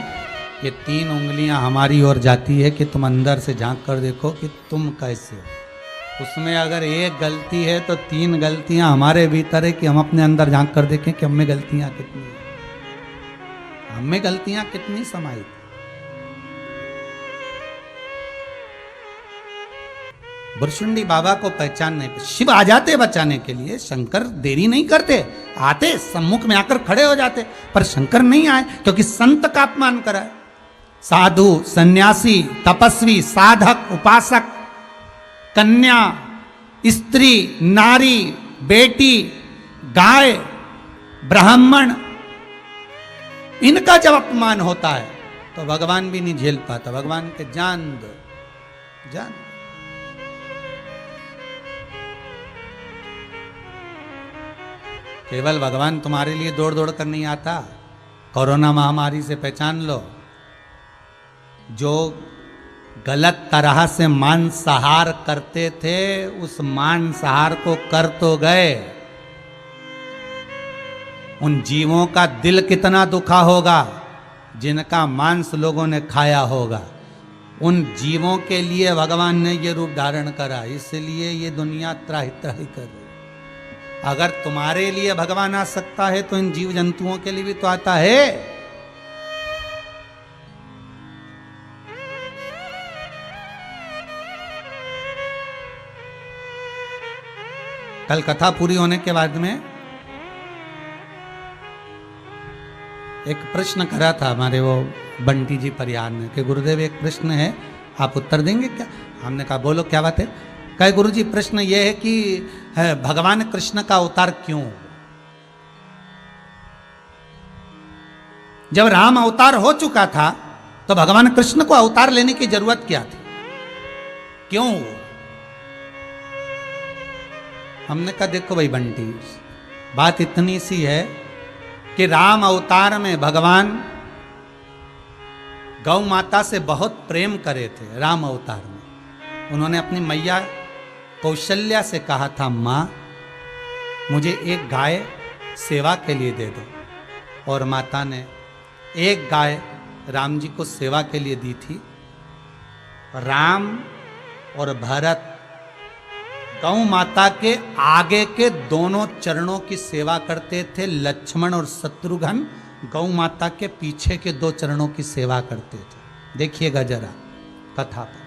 ये 3 उंगलियां हमारी ओर जाती है कि तुम अंदर से झांक कर देखो कि तुम कैसे हो। उसमें अगर एक गलती है तो 3 गलतियां हमारे भीतर है कि हम अपने अंदर झांक कर देखें कि हमें गलतियां कितनी है, हमें गलतियां कितनी समाई। भुरशुंडी बाबा को पहचान नहीं, शिव आ जाते बचाने के लिए, शंकर देरी नहीं करते, आते सम्मुख में आकर खड़े हो जाते, पर शंकर नहीं आए क्योंकि संत का अपमान करा है। साधु, सन्यासी, तपस्वी, साधक, उपासक, कन्या, स्त्री, नारी, बेटी, गाय, ब्राह्मण, इनका जब अपमान होता है तो भगवान भी नहीं झेल पाता। भगवान के जान दो, जान। केवल भगवान तुम्हारे लिए दौड़ दौड़ कर नहीं आता। कोरोना महामारी से पहचान लो, जो गलत तरह से मांसाहार करते थे उस मांसाहार को कर तो गए, उन जीवों का दिल कितना दुखा होगा जिनका मांस लोगों ने खाया होगा। उन जीवों के लिए भगवान ने ये रूप धारण करा, इसलिए ये दुनिया त्राहि त्राहि कर रही। अगर तुम्हारे लिए भगवान आ सकता है तो इन जीव जंतुओं के लिए भी तो आता है। कल कथा पूरी होने के बाद में एक प्रश्न करा था हमारे वो बंटी जी परिहार ने कि गुरुदेव एक प्रश्न है, आप उत्तर देंगे क्या? हमने कहा बोलो क्या बात है। कहे गुरु जी प्रश्न ये है कि भगवान कृष्ण का अवतार क्यों? जब राम अवतार हो चुका था तो भगवान कृष्ण को अवतार लेने की जरूरत क्या थी, क्यों? हमने कहा देखो भाई बंटी, बात इतनी सी है कि राम अवतार में भगवान गौ माता से बहुत प्रेम करे थे। राम अवतार में उन्होंने अपनी मैया कौशल्या से कहा था, माँ मुझे एक गाय सेवा के लिए दे दो, और माता ने एक गाय राम जी को सेवा के लिए दी थी। राम और भरत गौ माता के आगे के दोनों चरणों की सेवा करते थे, लक्ष्मण और शत्रुघ्न गौ माता के पीछे के 2 चरणों की सेवा करते थे। देखिएगा जरा कथा पर।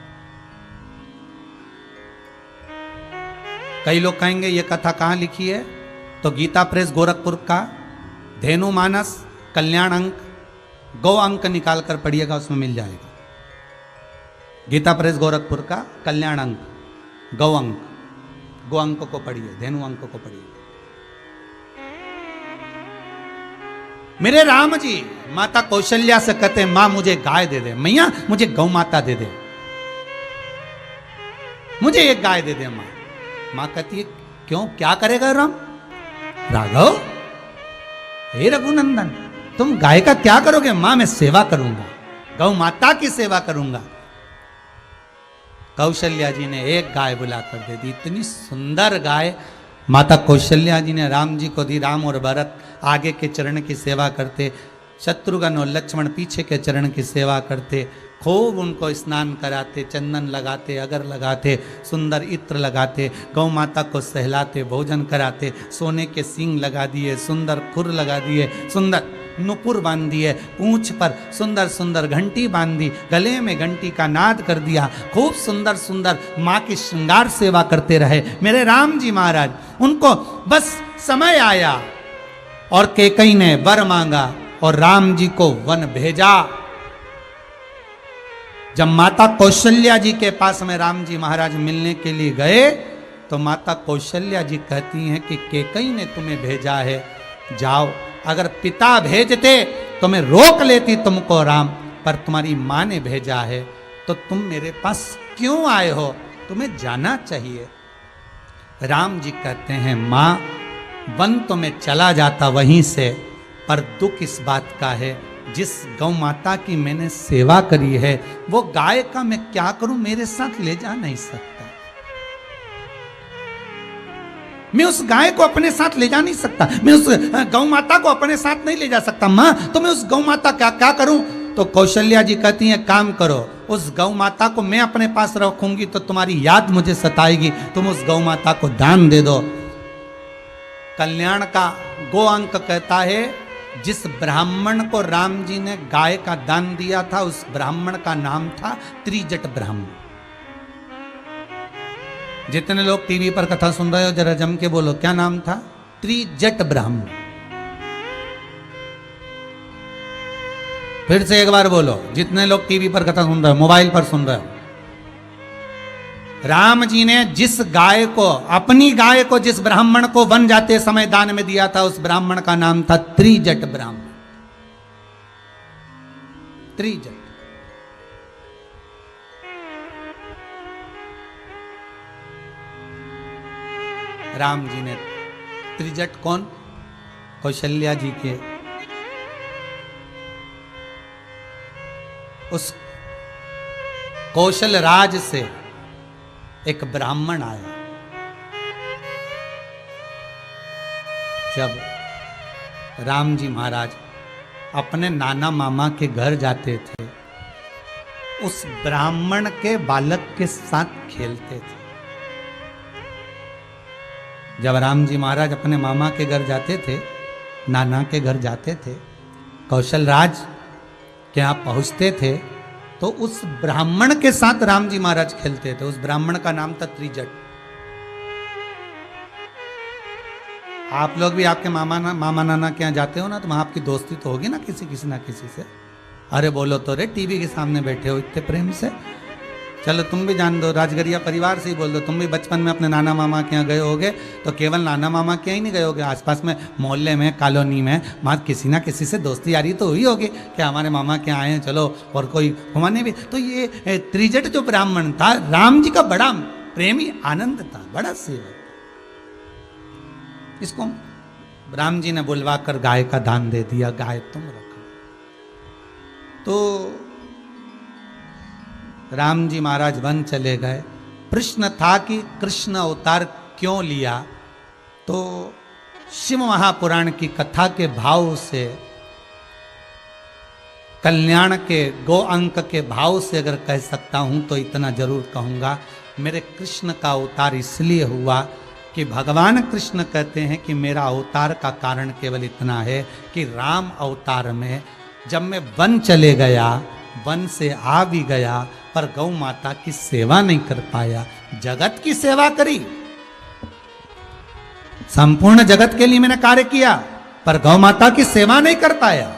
कई लोग कहेंगे ये कथा कहाँ लिखी है, तो गीता प्रेस गोरखपुर का धेनु मानस कल्याण अंक, गौ अंक निकाल कर पढ़िएगा, उसमें मिल जाएगा। गीता प्रेस गोरखपुर का कल्याण अंक, गौ अंक, गो अंक को पढ़िए, धेनु अंक को पढ़िए। मेरे राम जी माता कौशल्या से कहते हैं, मां मुझे गाय दे दे, मैया मुझे गौ माता दे दे, मुझे एक गाय दे दे मां। मां कहती है क्यों, क्या करेगा राम? राघव, हे रघुनंदन, तुम गाय का क्या करोगे? मां मैं सेवा करूंगा, गौ माता की सेवा करूंगा। कौशल्या जी ने एक गाय बुलाकर दे दी, इतनी सुंदर गाय माता कौशल्या जी ने राम जी को दी। राम और भरत आगे के चरण की सेवा करते, शत्रुघ्न और लक्ष्मण पीछे के चरण की सेवा करते, खूब उनको स्नान कराते, चंदन लगाते, अगर लगाते, सुंदर इत्र लगाते, गौ माता को सहलाते, भोजन कराते, सोने के सींग लगा दिए, सुंदर खुर लगा दिए, सुंदर नुपुर बांध दिए, पूंछ पर सुंदर सुंदर घंटी बांध दी, गले में घंटी का नाद कर दिया, खूब सुंदर सुंदर माँ की श्रृंगार सेवा करते रहे मेरे राम जी महाराज। उनको बस समय आया और कैकेयी ने वर मांगा और राम जी को वन भेजा। जब माता कौशल्या जी के पास में राम जी महाराज मिलने के लिए गए तो माता कौशल्या जी कहती हैं कि कैकेयी ने तुम्हें भेजा है, जाओ। अगर पिता भेजते तो मैं रोक लेती तुमको राम, पर तुम्हारी माँ ने भेजा है तो तुम मेरे पास क्यों आए हो, तुम्हें जाना चाहिए। राम जी कहते हैं माँ, वन तो मैं चला जाता वहीं से, पर दुख इस बात का है जिस गौ माता की मैंने सेवा करी है वो गाय का मैं क्या करूं, मेरे साथ ले जा नहीं सकता। मैं उस गाय को अपने साथ ले जा नहीं सकता, मैं उस गौ माता को अपने साथ नहीं ले जा सकता। मां तो मैं उस गौ माता का क्या करूं। तो कौशल्या जी कहती हैं काम करो, उस गौ माता को मैं अपने पास रखूंगी तो तुम्हारी याद मुझे सताएगी, तुम उस गौ माता को दान दे दो। कल्याण का गो अंक कहता है जिस ब्राह्मण को राम जी ने गाय का दान दिया था उस ब्राह्मण का नाम था त्रिजट ब्राह्मण। जितने लोग टीवी पर कथा सुन रहे हो जरा जम के बोलो, क्या नाम था? त्रिजट ब्राह्मण। फिर से एक बार बोलो, जितने लोग टीवी पर कथा सुन रहे हो, मोबाइल पर सुन रहे हो। राम जी ने जिस गाय को, अपनी गाय को जिस ब्राह्मण को वन जाते समय दान में दिया था उस ब्राह्मण का नाम था त्रिजट ब्राह्मण। त्रिजट। राम जी ने त्रिजट कौन? कौशल्या जी के उस कौशल राज से एक ब्राह्मण आया। जब राम जी महाराज अपने नाना मामा के घर जाते थे उस ब्राह्मण के बालक के साथ खेलते थे। जब राम जी महाराज अपने मामा के घर जाते थे, नाना के घर जाते थे, कौशल राज के यहाँ पहुँचते थे तो उस ब्राह्मण के साथ राम जी महाराज खेलते थे। उस ब्राह्मण का नाम था त्रिजट। आप लोग भी आपके मामा नाना के यहाँ जाते हो ना तो वहां आपकी दोस्ती तो होगी ना किसी ना किसी से। अरे बोलो तो रे, टीवी के सामने बैठे हो इतने प्रेम से। चलो तुम भी जान दो, राजगरिया परिवार से ही बोल दो, तुम भी बचपन में अपने नाना मामा के यहाँ गए होगे तो केवल नाना मामा के यहाँ ही नहीं गए होगे, आसपास में मोहल्ले में, कॉलोनी में, वहाँ किसी ना किसी से दोस्ती यारी तो हुई होगी कि हमारे मामा के यहाँ आए हैं, चलो और कोई घुमाने भी। तो ये त्रिजट जो ब्राह्मण था राम जी का बड़ा प्रेमी आनंद था, बड़ा सेवक। इसको राम जी ने बुलवा कर गाय का दान दे दिया, गाय तुम रखो। तो राम जी महाराज वन चले गए। प्रश्न था कि कृष्ण अवतार क्यों लिया, तो शिव महापुराण की कथा के भाव से, कल्याण के गो अंक के भाव से अगर कह सकता हूं तो इतना जरूर कहूंगा, मेरे कृष्ण का अवतार इसलिए हुआ कि भगवान कृष्ण कहते हैं कि मेरा अवतार का कारण केवल इतना है कि राम अवतार में जब मैं वन चले गया, वन से आ भी गया, पर गौ माता की सेवा नहीं कर पाया। जगत की सेवा करी, संपूर्ण जगत के लिए मैंने कार्य किया, पर गौ माता की सेवा नहीं कर पाया।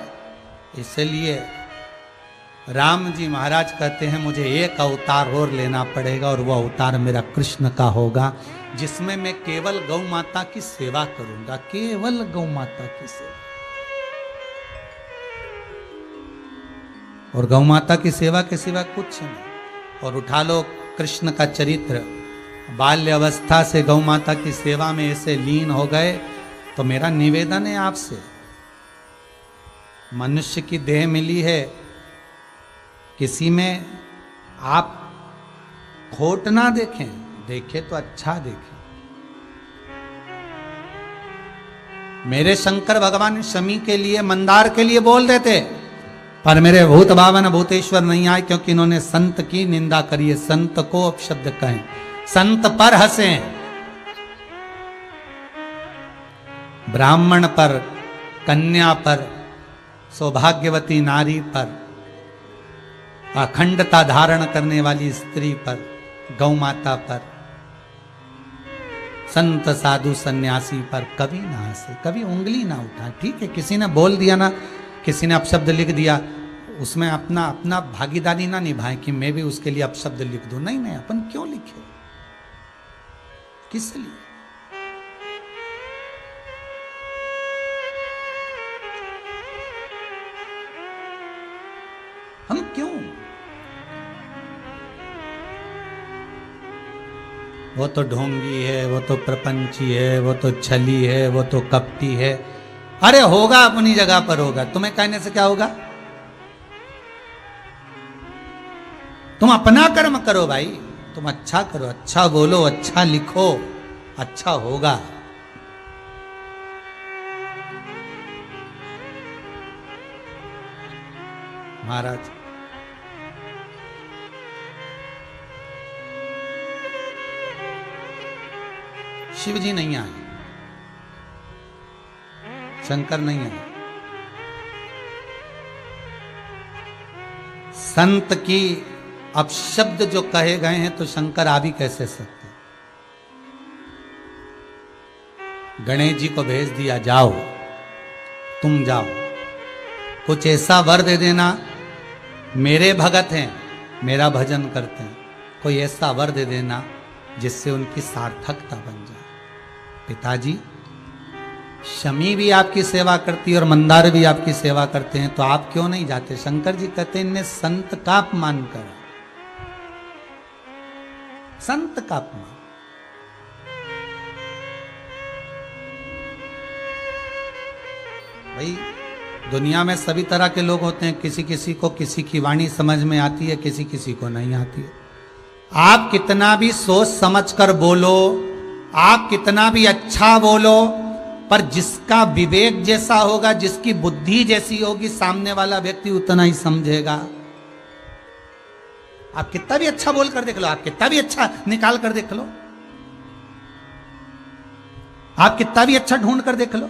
इसलिए राम जी महाराज कहते हैं मुझे एक अवतार और लेना पड़ेगा और वो अवतार मेरा कृष्ण का होगा, जिसमें मैं केवल गौ माता की सेवा करूंगा, केवल गौ माता की सेवा। और गौ माता की सेवा के सिवा कुछ नहीं। और उठा लो कृष्ण का चरित्र, बाल्य अवस्था से गौ माता की सेवा में ऐसे लीन हो गए। तो मेरा निवेदन है आपसे, मनुष्य की देह मिली है, किसी में आप खोट ना देखें, देखे तो अच्छा देखें। मेरे शंकर भगवान शमी के लिए, मंदार के लिए बोल देते, पर मेरे भूत भावन भूतेश्वर नहीं आए, क्योंकि इन्होंने संत की निंदा करी है। संत को अपशब्द कहें, संत पर हंसे, ब्राह्मण पर, कन्या पर, सौभाग्यवती नारी पर, अखंडता धारण करने वाली स्त्री पर, गौ माता पर, संत साधु सन्यासी पर कभी ना हंसे, कभी उंगली ना उठाए। ठीक है, किसी ने बोल दिया ना, किसी ने अपशब्द लिख दिया, उसमें अपना अपना भागीदारी ना निभाए कि मैं भी उसके लिए अपशब्द लिख दूं। नहीं नहीं, अपन क्यों लिखे, किस लिए? हम क्यों? वो तो ढोंगी है, वो तो प्रपंची है, वो तो छली है, वो तो कपटी है। अरे होगा, अपनी जगह पर होगा, तुम्हें कहने से क्या होगा? तुम अपना कर्म करो भाई, तुम अच्छा करो, अच्छा बोलो, अच्छा लिखो, अच्छा होगा। महाराज शिव जी नहीं आए, शंकर नहीं आए। संत की अपशब्द जो कहे गए हैं तो शंकर आ भी कैसे सकते? गणेश जी को भेज दिया, जाओ तुम जाओ, कुछ ऐसा वर दे देना, मेरे भगत हैं, मेरा भजन करते हैं, कोई ऐसा वर दे देना जिससे उनकी सार्थकता बन जाए। पिताजी, शमी भी आपकी सेवा करती है और मंदार भी आपकी सेवा करते हैं, तो आप क्यों नहीं जाते? शंकर जी कहते हैं, इनने संत का अपमान करा, संत का अपमान। भाई दुनिया में सभी तरह के लोग होते हैं, किसी किसी को किसी की वाणी समझ में आती है, किसी किसी को नहीं आती है। आप कितना भी सोच समझ कर बोलो, आप कितना भी अच्छा बोलो, पर जिसका विवेक जैसा होगा, जिसकी बुद्धि जैसी होगी, सामने वाला व्यक्ति उतना ही समझेगा। आप कितना भी अच्छा बोल कर देख लो, आप कितना भी अच्छा निकाल कर देख लो, आप कितना भी अच्छा ढूंढ कर देख लो,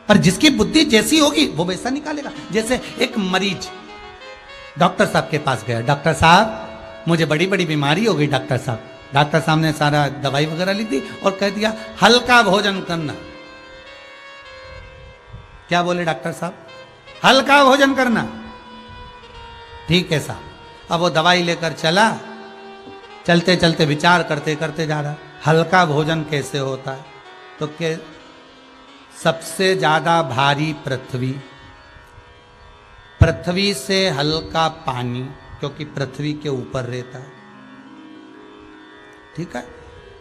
पर जिसकी बुद्धि जैसी होगी वो वैसा निकालेगा। जैसे एक मरीज डॉक्टर साहब के पास गया, डॉक्टर साहब मुझे बड़ी बड़ी बीमारी हो गई डॉक्टर साहब। डॉक्टर साहब ने सारा दवाई वगैरह लिख दी और कह दिया हल्का भोजन करना। क्या बोले डॉक्टर साहब? हल्का भोजन करना। ठीक है साहब। अब वो दवाई लेकर चला, चलते चलते विचार करते करते जा रहा, हल्का भोजन कैसे होता है? तो के सबसे ज्यादा भारी पृथ्वी, पृथ्वी से हल्का पानी, क्योंकि पृथ्वी के ऊपर रहता है। ठीक है।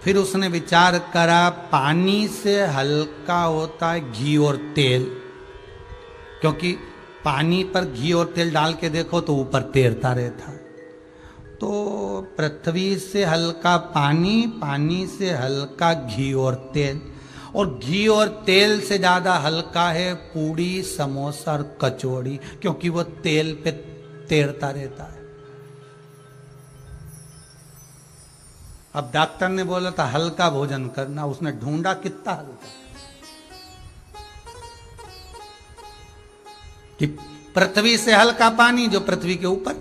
फिर उसने विचार करा, पानी से हल्का होता है घी और तेल, क्योंकि पानी पर घी और तेल डाल के देखो तो ऊपर तैरता रहता है। तो पृथ्वी से हल्का पानी, पानी से हल्का घी और तेल, और घी और तेल से ज्यादा हल्का है पूड़ी, समोसा और कचौड़ी, क्योंकि वो तेल पे तैरता रहता है। अब डॉक्टर ने बोला था हल्का भोजन करना, उसने ढूंढा कितना हल्का, कि पृथ्वी से हल्का पानी जो पृथ्वी के ऊपर,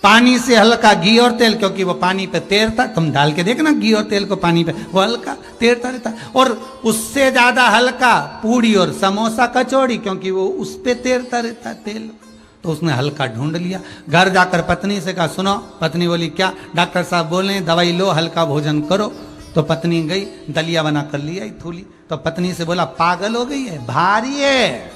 पानी से हल्का घी और तेल क्योंकि वो पानी पे तैरता। तुम डाल के देखना घी और तेल को पानी पे, वो हल्का तैरता रहता। और उससे ज्यादा हल्का पूड़ी और समोसा कचौड़ी, क्योंकि वो उस पे तैरता रहता है तेल। तो उसने हल्का ढूंढ लिया। घर जाकर पत्नी से कहा, सुनो। पत्नी बोली क्या? डॉक्टर साहब बोले दवाई लो, हल्का भोजन करो। तो पत्नी गई, दलिया बना कर लिया थूली। तो पत्नी से बोला पागल हो गई है, भारी है।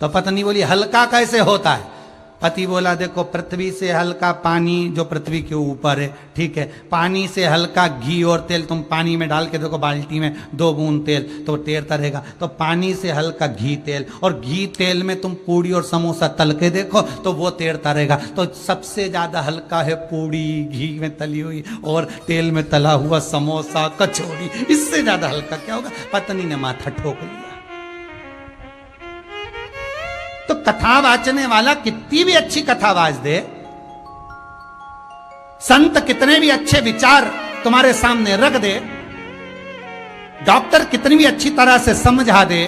तो पत्नी बोली हल्का कैसे होता है? पति बोला देखो, पृथ्वी से हल्का पानी जो पृथ्वी के ऊपर है, ठीक है, पानी से हल्का घी और तेल, तुम पानी में डाल के देखो बाल्टी में 2 बूंद तेल, तो तैरता रहेगा। तो पानी से हल्का घी तेल, और घी तेल में तुम पूड़ी और समोसा तल के देखो तो वो तैरता रहेगा। तो सबसे ज्यादा हल्का है पूड़ी, घी में तली हुई और तेल में तला हुआ समोसा कचौड़ी, इससे ज्यादा हल्का क्या होगा? पत्नी ने माथा ठोक लिया। कथा वाचने वाला कितनी भी अच्छी कथा वाच दे, संत कितने भी अच्छे विचार तुम्हारे सामने रख दे, डॉक्टर कितनी भी अच्छी तरह से समझा दे,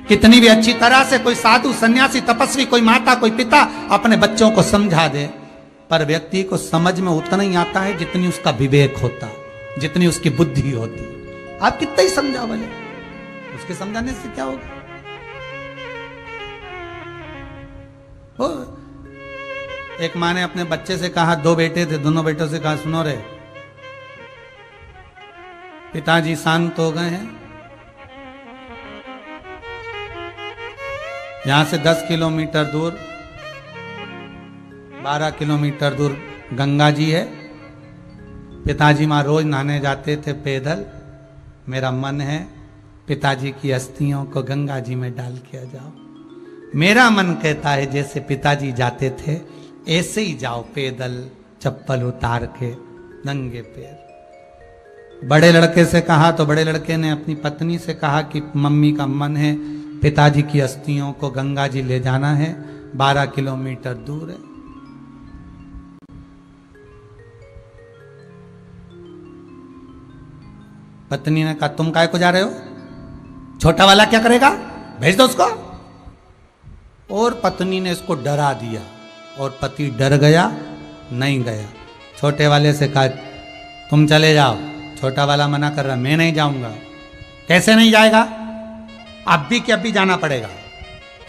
कितनी भी अच्छी तरह से कोई साधु सन्यासी तपस्वी कोई माता कोई पिता अपने बच्चों को समझा दे, पर व्यक्ति को समझ में उतना ही आता है जितनी उसका विवेक होता, जितनी उसकी बुद्धि होती। आप कितना ही समझाओ भले, उसके समझाने से क्या होगा? एक माँ ने अपने बच्चे से कहा, दो बेटे थे, दोनों बेटों से कहा, सुनो रे, पिताजी शांत हो गए हैं, यहां से 10 किलोमीटर दूर 12 किलोमीटर दूर गंगा जी है, पिताजी माँ रोज नहाने जाते थे पैदल, मेरा मन है पिताजी की अस्थियों को गंगा जी में डाल के आ जाओ। मेरा मन कहता है जैसे पिताजी जाते थे ऐसे ही जाओ, पैदल चप्पल उतार के नंगे पैर। बड़े लड़के से कहा तो बड़े लड़के ने अपनी पत्नी से कहा कि मम्मी का मन है पिताजी की अस्थियों को गंगा जी ले जाना है, 12 किलोमीटर दूर है। पत्नी ने कहा, तुम काय को जा रहे हो, छोटा वाला क्या करेगा, भेज दो उसको। और पत्नी ने इसको डरा दिया और पति डर गया, नहीं गया। छोटे वाले से कहा, तुम चले जाओ। छोटा वाला मना कर रहा, मैं नहीं जाऊंगा। कैसे नहीं जाएगा, अब भी कि अब भी जाना पड़ेगा।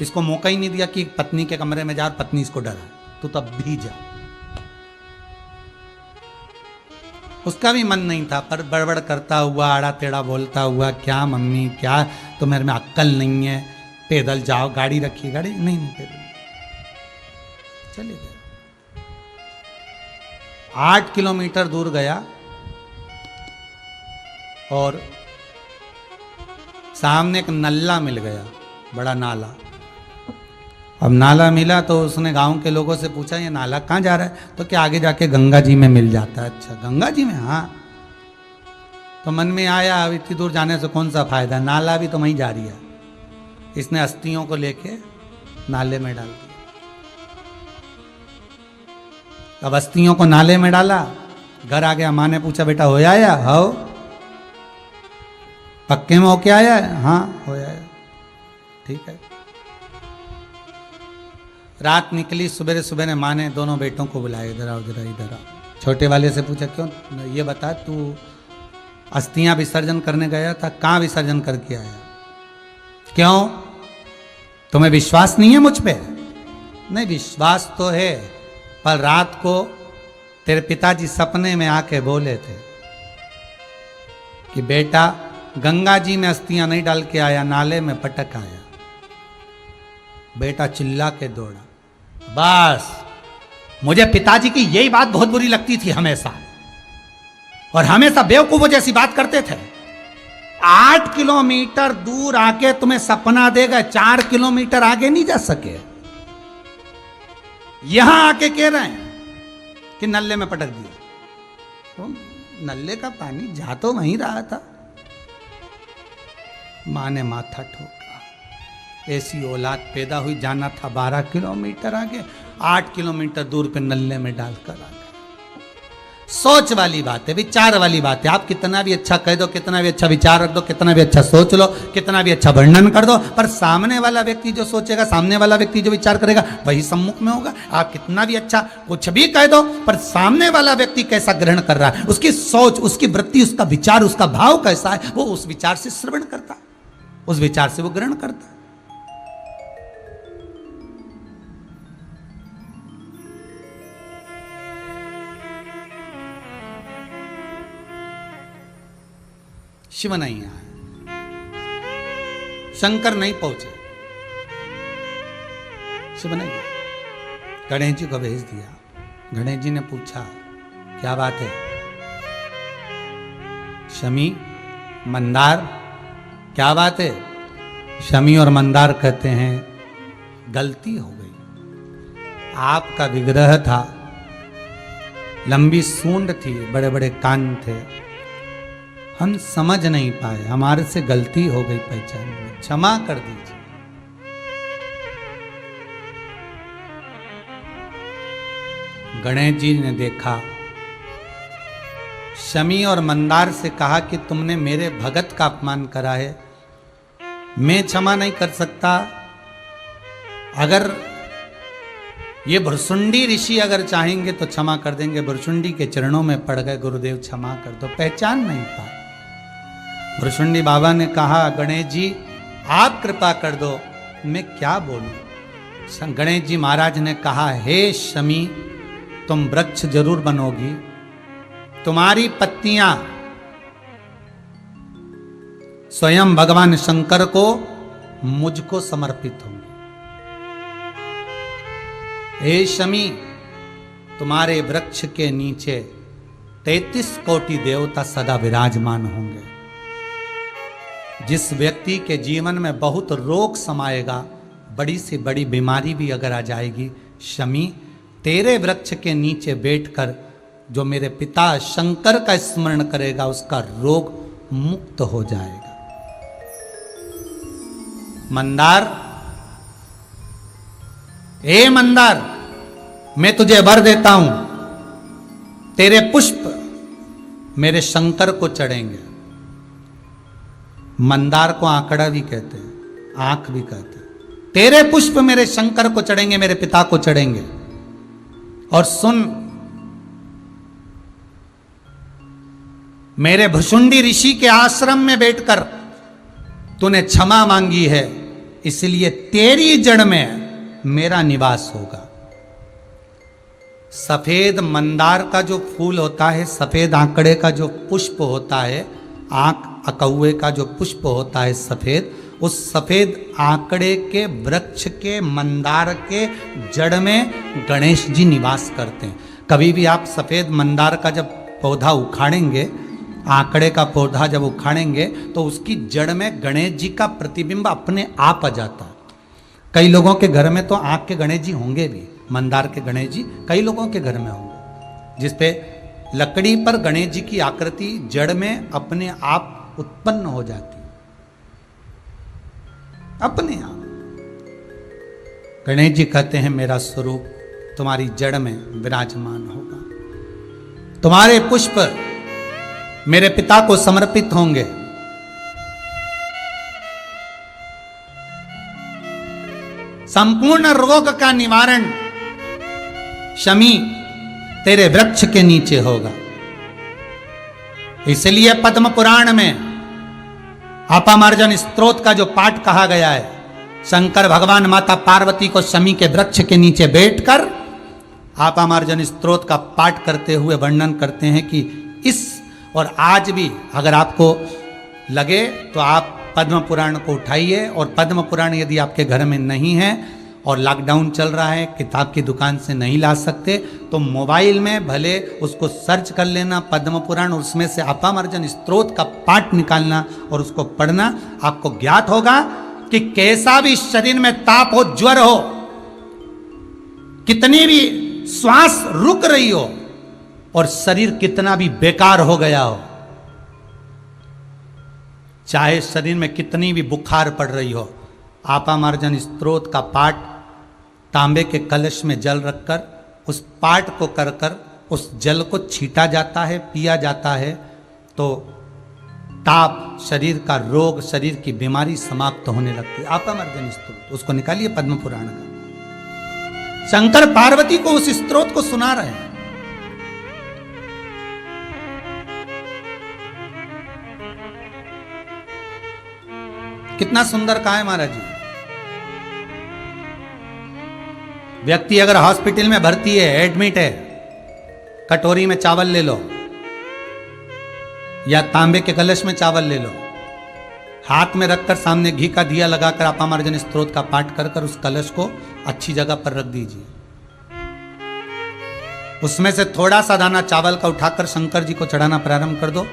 इसको मौका ही नहीं दिया कि पत्नी के कमरे में जा, और पत्नी इसको डरा, तो तब भी जा। उसका भी मन नहीं था, पर बड़बड़ करता हुआ, आड़ा टेढ़ा बोलता हुआ, क्या मम्मी क्या तुम्हारे में अक्ल नहीं है, पैदल जाओ, गाड़ी रखिए। गाड़ी नहीं पैदल चले गए। 8 किलोमीटर दूर गया और सामने एक नल्ला मिल गया, बड़ा नाला। अब नाला मिला तो उसने गांव के लोगों से पूछा, ये नाला कहाँ जा रहा है, तो क्या आगे जाके गंगा जी में मिल जाता है। अच्छा गंगा जी में, हाँ। तो मन में आया, अब इतनी दूर जाने से कौन सा फायदा, नाला भी तो वहीं जा रही है। इसने अस्थियों को लेके नाले में डाल दिया। अब अस्थियों को नाले में डाला, घर आ गया। माँ ने पूछा, बेटा हो आया? हो पक्के में होके आया है? हाँ हो आया। ठीक है। रात निकली, सुबह सुबह माँ ने दोनों बेटों को बुलाया, इधर आओ, इधर इधर आओ। छोटे वाले से पूछा, क्यों, ये बता तू अस्थियां विसर्जन करने गया था, कहाँ विसर्जन करके आया? क्यों, तुम्हें विश्वास नहीं है मुझ पे? नहीं विश्वास तो है, पर रात को तेरे पिताजी सपने में आके बोले थे कि बेटा गंगा जी में अस्थियां नहीं डाल के आया, नाले में पटक आया। बेटा चिल्ला के दौड़ा। बस मुझे पिताजी की यही बात बहुत बुरी लगती थी हमेशा, और हमेशा बेवकूफों जैसी बात करते थे। 8 किलोमीटर दूर आके तुम्हें सपना देगा, 4 किलोमीटर आगे नहीं जा सके। यहां आके कह रहे हैं कि नल्ले में पटक दिया। तो नल्ले का पानी जा तो वहीं रहा था। मां ने माथा ठोका। ऐसी औलाद पैदा हुई, जाना था 12 किलोमीटर आगे, 8 किलोमीटर दूर पे नल्ले में डालकर आ गए। सोच वाली बात है, विचार वाली बात है। आप कितना भी अच्छा कह दो, कितना भी अच्छा विचार रख दो, कितना भी अच्छा सोच लो, कितना भी अच्छा वर्णन कर दो, पर सामने वाला व्यक्ति जो सोचेगा, सामने वाला व्यक्ति जो विचार करेगा, वही सम्मुख में होगा। आप कितना भी अच्छा कुछ भी कह दो, पर सामने वाला व्यक्ति कैसा ग्रहण कर रहा है, उसकी सोच, उसकी वृत्ति, उसका विचार, उसका भाव कैसा है, वो उस विचार से श्रवण करता है, उस विचार से वो ग्रहण करता है। शिव नहीं आया, शंकर नहीं पहुंचे, शिव नहीं आया। गणेश जी को भेज दिया। गणेश जी ने पूछा, क्या बात है? शमी, मंदार, क्या बात है? शमी और मंदार कहते हैं, गलती हो गई। आपका विग्रह था, लंबी सूंड थी, बड़े बड़े कान थे, हम समझ नहीं पाए, हमारे से गलती हो गई पहचान में, क्षमा कर दीजिए। गणेश जी ने देखा, शमी और मंदार से कहा कि तुमने मेरे भगत का अपमान करा है, मैं क्षमा नहीं कर सकता। अगर ये भुरसुंडी ऋषि अगर चाहेंगे तो क्षमा कर देंगे। भुरसुंडी के चरणों में पड़ गए, गुरुदेव क्षमा कर दो, पहचान नहीं पाए। भुरसुंडी बाबा ने कहा, गणेश जी आप कृपा कर दो, मैं क्या बोलूं। गणेश जी महाराज ने कहा, हे शमी, तुम वृक्ष जरूर बनोगी, तुम्हारी पत्तियां स्वयं भगवान शंकर को मुझको समर्पित होंगी। हे शमी, तुम्हारे वृक्ष के नीचे 33 कोटि देवता सदा विराजमान होंगे। जिस व्यक्ति के जीवन में बहुत रोग समाएगा, बड़ी से बड़ी बीमारी भी अगर आ जाएगी, शमी तेरे वृक्ष के नीचे बैठकर जो मेरे पिता शंकर का स्मरण करेगा, उसका रोग मुक्त हो जाएगा। मंदार, हे मंदार, मैं तुझे वर देता हूं, तेरे पुष्प मेरे शंकर को चढ़ेंगे। मंदार को आंकड़ा भी कहते हैं, आंख भी कहते हैं। तेरे पुष्प मेरे शंकर को चढ़ेंगे, मेरे पिता को चढ़ेंगे। और सुन, मेरे भुसुंडी ऋषि के आश्रम में बैठकर तूने क्षमा मांगी है, इसलिए तेरी जड़ में मेरा निवास होगा। सफेद मंदार का जो फूल होता है, सफेद आंकड़े का जो पुष्प होता है, आंख अकौए का जो पुष्प होता है सफेद, उस सफेद आंकड़े के वृक्ष के मंदार के जड़ में गणेश जी निवास करते हैं। कभी भी आप सफेद मंदार का जब पौधा उखाड़ेंगे, आंकड़े का पौधा जब उखाड़ेंगे, तो उसकी जड़ में गणेश जी का प्रतिबिंब अपने आप आ जाता है। कई लोगों के घर में तो आंख के गणेश जी होंगे भी, मंदार के गणेश जी कई लोगों के घर में होंगे, जिसपे लकड़ी पर गणेश जी की आकृति जड़ में अपने आप उत्पन्न हो जाती है, अपने आप। गणेश जी कहते हैं, मेरा स्वरूप तुम्हारी जड़ में विराजमान होगा, तुम्हारे पुष्प मेरे पिता को समर्पित होंगे। संपूर्ण रोग का निवारण शमी तेरे वृक्ष के नीचे होगा। इसलिए पद्म पुराण में अपामार्जन स्तोत्र का जो पाठ कहा गया है, शंकर भगवान माता पार्वती को शमी के वृक्ष के नीचे बैठकर अपामार्जन स्तोत्र का पाठ करते हुए वर्णन करते हैं कि इस, और आज भी अगर आपको लगे तो आप पद्म पुराण को उठाइए, और पद्म पुराण यदि आपके घर में नहीं है और लॉकडाउन चल रहा है, किताब की दुकान से नहीं ला सकते, तो मोबाइल में भले उसको सर्च कर लेना पद्म पुराण, और उसमें से अपामार्जन स्तोत्र का पाठ निकालना और उसको पढ़ना। आपको ज्ञात होगा कि कैसा भी शरीर में ताप हो, ज्वर हो, कितनी भी श्वास रुक रही हो और शरीर कितना भी बेकार हो गया हो, चाहे शरीर में कितनी भी बुखार पड़ रही हो, अपामार्जन स्तोत्र का पाठ तांबे के कलश में जल रखकर उस पाठ को कर कर उस जल को छीटा जाता है, पिया जाता है, तो ताप, शरीर का रोग, शरीर की बीमारी समाप्त होने लगती है। अपामार्जन स्तोत्र, उसको निकालिए पद्म पुराण का। शंकर पार्वती को उस स्तोत्र को सुना रहे हैं। कितना सुंदर कहा है महाराज जी। व्यक्ति अगर हॉस्पिटल में भर्ती है, एडमिट है, कटोरी में चावल ले लो या तांबे के कलश में चावल ले लो, हाथ में रखकर सामने घी का दिया लगाकर अपामार्जन स्तोत्र का पाठ कर कर उस कलश को अच्छी जगह पर रख दीजिए। उसमें से थोड़ा सा दाना चावल का उठाकर शंकर जी को चढ़ाना प्रारंभ कर दो।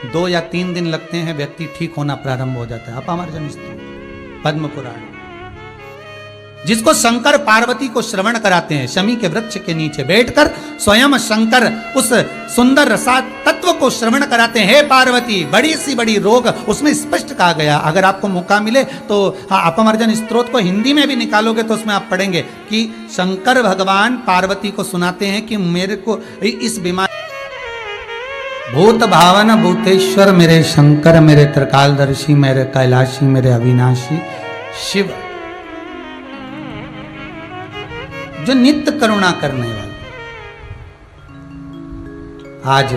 2 या 3 दिन लगते हैं, व्यक्ति ठीक होना प्रारंभ हो जाता है। अपामार्जन स्तोत्र, पद्म पुराण, जिसको शंकर पार्वती को श्रवण कराते हैं, शमी के वृक्ष के नीचे बैठकर स्वयं शंकर उस सुंदर रसा तत्व को श्रवण कराते हैं। हे पार्वती, बड़ी सी बड़ी रोग उसमें स्पष्ट कहा गया। अगर आपको मौका मिले तो अपमर्जन स्तोत्र को हिंदी में भी निकालोगे तो उसमें आप पढ़ेंगे कि शंकर भगवान पार्वती को सुनाते हैं कि मेरे को इस बीमारी, भूत भावन भूतेश्वर मेरे शंकर, मेरे त्रिकालदर्शी, मेरे कैलाशी, मेरे अविनाशी शिव, जो नित्य करुणा करने वाले। आज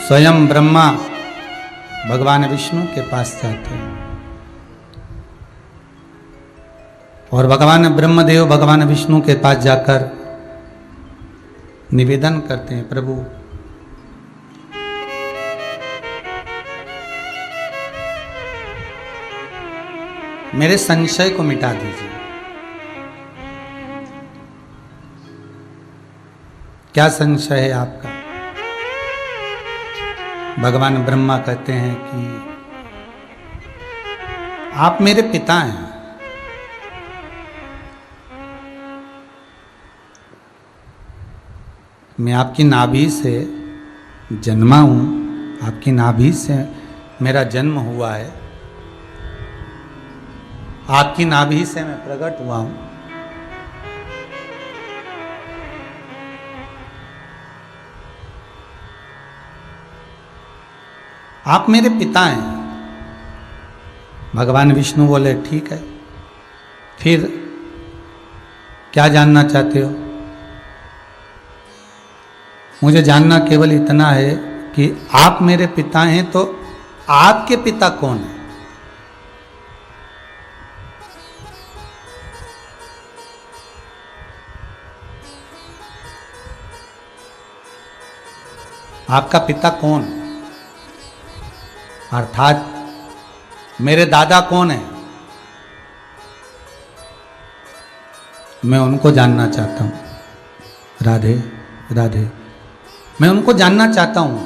स्वयं ब्रह्मा भगवान विष्णु के पास जाते हैं और भगवान ब्रह्मदेव भगवान विष्णु के पास जाकर निवेदन करते हैं, प्रभु मेरे संशय को मिटा दीजिए। क्या संशय है आपका? भगवान ब्रह्मा कहते हैं कि आप मेरे पिता हैं। मैं आपकी नाभि से जन्मा हूं, आपकी नाभि से मेरा जन्म हुआ है, आपकी नाभि से मैं प्रकट हुआ हूं। आप मेरे पिता हैं। भगवान विष्णु बोले ठीक है, फिर क्या जानना चाहते हो? मुझे जानना केवल इतना है कि आप मेरे पिता हैं, तो आपके पिता कौन है? आपका पिता कौन? अर्थात मेरे दादा कौन है? मैं उनको जानना चाहता हूं। राधे राधे, मैं उनको जानना चाहता हूं।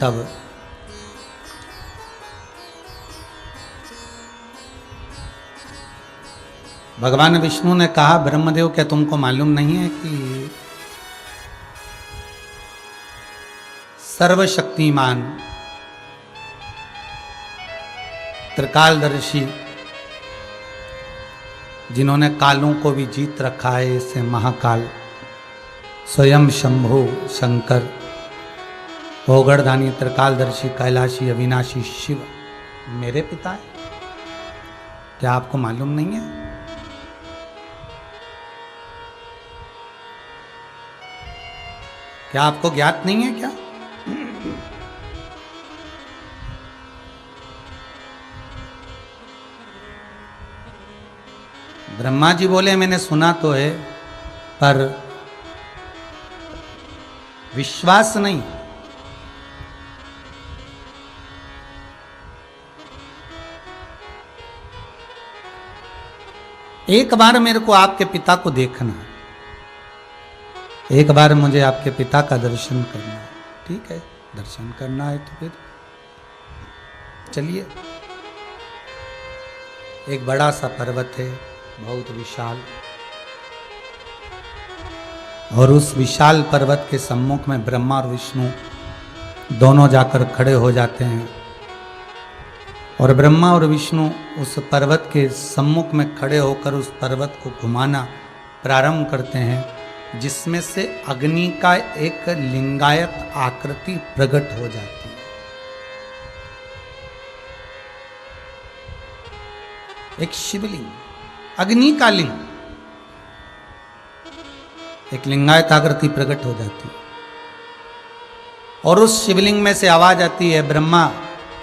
तब भगवान विष्णु ने कहा, ब्रह्मदेव क्या तुमको मालूम नहीं है कि सर्वशक्तिमान त्रिकालदर्शी जिन्होंने कालों को भी जीत रखा है, ऐसे महाकाल स्वयं शंभु शंकर भोगड़दानी त्रिकालदर्शी कैलाशी अविनाशी शिव मेरे पिता है? क्या आपको मालूम नहीं है? क्या आपको ज्ञात नहीं है क्या? ब्रह्मा जी बोले मैंने सुना तो है, पर विश्वास नहीं। एक बार मेरे को आपके पिता को देखना, एक बार मुझे आपके पिता का दर्शन करना है। ठीक है, दर्शन करना है तो फिर चलिए। एक बड़ा सा पर्वत है, बहुत विशाल, और उस विशाल पर्वत के सम्मुख में ब्रह्मा और विष्णु दोनों जाकर खड़े हो जाते हैं। और ब्रह्मा और विष्णु उस पर्वत के सम्मुख में खड़े होकर उस पर्वत को घुमाना प्रारंभ करते हैं, जिसमें से अग्नि का एक लिंगायत आकृति प्रकट हो जाती है। एक शिवलिंग, अग्नि का लिंग, एक लिंगायत आकृति प्रकट हो जाती है। और उस शिवलिंग में से आवाज आती है, ब्रह्मा,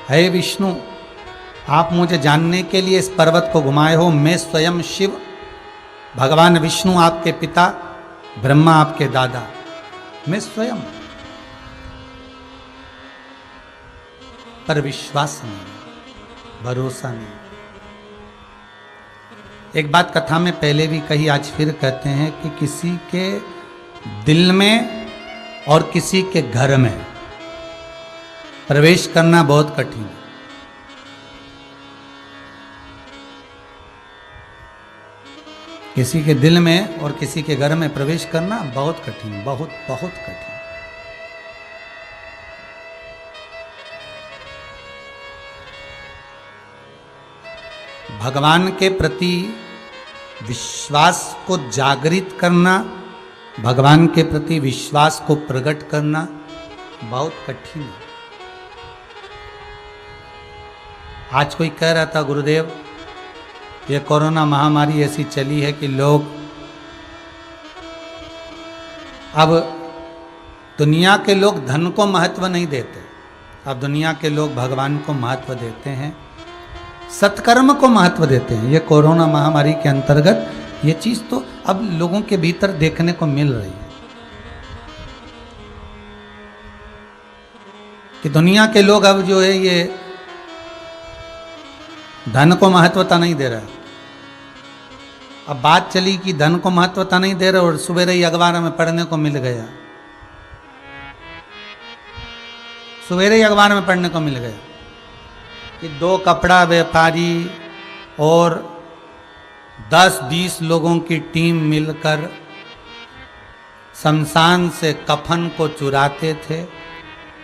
हे विष्णु, आप मुझे जानने के लिए इस पर्वत को घुमाए हो। मैं स्वयं शिव, भगवान विष्णु आपके पिता, ब्रह्मा आपके दादा, मैं स्वयं। पर विश्वास नहीं, भरोसा नहीं। एक बात कथा में पहले भी कही, आज फिर कहते हैं कि किसी के दिल में और किसी के घर में प्रवेश करना बहुत कठिन है। किसी के दिल में और किसी के घर में प्रवेश करना बहुत कठिन, बहुत बहुत कठिन। भगवान के प्रति विश्वास को जागृत करना, भगवान के प्रति विश्वास को प्रकट करना बहुत कठिन है। आज कोई कह रहा था, गुरुदेव ये कोरोना महामारी ऐसी चली है कि लोग अब दुनिया के लोग धन को महत्व नहीं देते, अब दुनिया के लोग भगवान को महत्व देते हैं, सत्कर्म को महत्व देते हैं। ये कोरोना महामारी के अंतर्गत ये चीज तो अब लोगों के भीतर देखने को मिल रही है कि दुनिया के लोग अब जो है ये धन को महत्वता नहीं दे रहा। अब बात चली कि धन को महत्वता नहीं दे रहा और सुबह ही अखबार में पढ़ने को मिल गया, सवेरे ही अखबार में पढ़ने को मिल गया कि 2 कपड़ा व्यापारी और 10-20 लोगों की टीम मिलकर शमशान से कफन को चुराते थे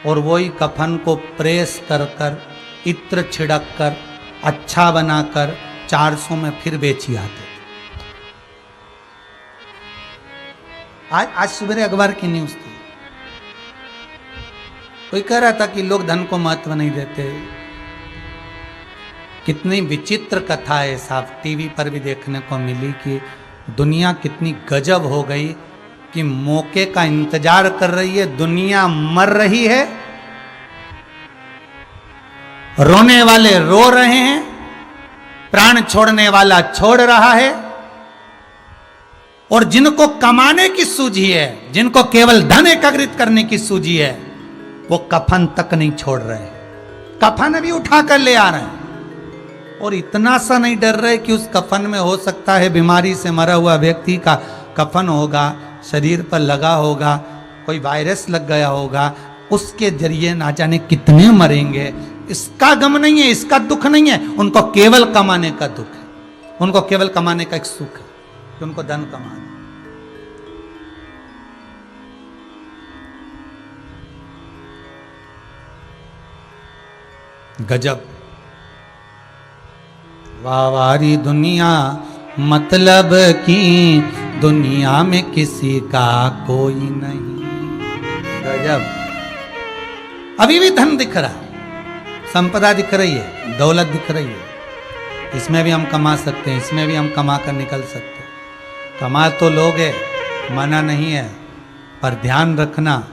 और वही कफन को प्रेस कर कर इत्र छिड़क कर अच्छा बनाकर 400 में फिर बेची आते थे। आज सवेरे अखबार की न्यूज थी, कोई कह रहा था कि लोग धन को महत्व नहीं देते। कितनी विचित्र कथा है साहब, टीवी पर भी देखने को मिली कि दुनिया कितनी गजब हो गई कि मौके का इंतजार कर रही है, दुनिया मर रही है, रोने वाले रो रहे हैं, प्राण छोड़ने वाला छोड़ रहा है, और जिनको कमाने की सूझी है, जिनको केवल धन एकत्रित करने की सूझी है, वो कफन तक नहीं छोड़ रहे, कफन भी उठा कर ले आ रहे हैं। और इतना सा नहीं डर रहे कि उस कफन में हो सकता है बीमारी से मरा हुआ व्यक्ति का कफन होगा, शरीर पर लगा होगा, कोई वायरस लग गया होगा, उसके जरिए ना जाने कितने मरेंगे। इसका गम नहीं है, इसका दुख नहीं है, उनको केवल कमाने का दुख है, उनको केवल कमाने का एक सुख है कि उनको धन कमाना। गजब वावारी दुनिया मतलब की दुनिया में किसी का कोई नहीं। गजब, अभी भी धन दिख रहा है, संपदा दिख रही है, दौलत दिख रही है, इसमें भी हम कमा सकते हैं, इसमें भी हम कमा कर निकल सकते हैं। कमा तो लोगे, मना नहीं है, पर ध्यान रखना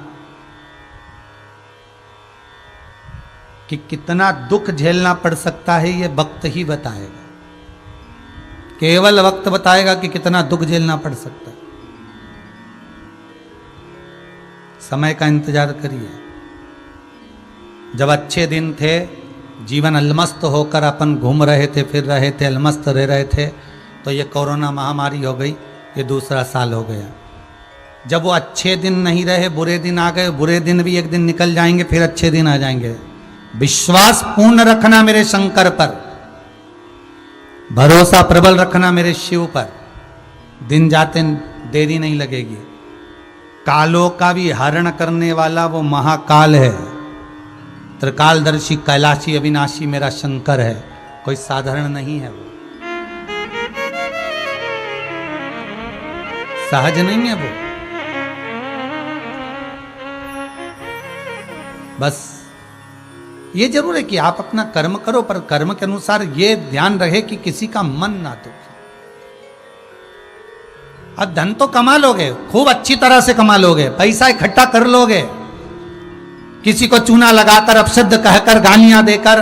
कि कितना दुख झेलना पड़ सकता है ये वक्त ही बताएगा, केवल वक्त बताएगा कि कितना दुख झेलना पड़ सकता है। समय का इंतजार करिए। जब अच्छे दिन थे, जीवन अलमस्त होकर अपन घूम रहे थे, फिर रहे थे, अलमस्त रह रहे थे, तो ये कोरोना महामारी हो गई, ये दूसरा साल हो गया। जब वो अच्छे दिन नहीं रहे, बुरे दिन आ गए, बुरे दिन भी एक दिन निकल जाएंगे, फिर अच्छे दिन आ जाएंगे। विश्वास पूर्ण रखना मेरे शंकर पर, भरोसा प्रबल रखना मेरे शिव पर, दिन जाते देरी नहीं लगेगी। कालों का भी हरण करने वाला वो महाकाल है, त्रिकालदर्शी कैलाशी अविनाशी मेरा शंकर है, कोई साधारण नहीं है, वो सहज नहीं है वो। बस ये जरूर है कि आप अपना कर्म करो, पर कर्म के अनुसार ये ध्यान रहे कि किसी का मन ना दुखे। अब धन तो कमा लोगे, खूब अच्छी तरह से कमा लोगे, पैसा इकट्ठा कर लोगे, किसी को चूना लगाकर, अपशब्द कहकर, गालियां देकर,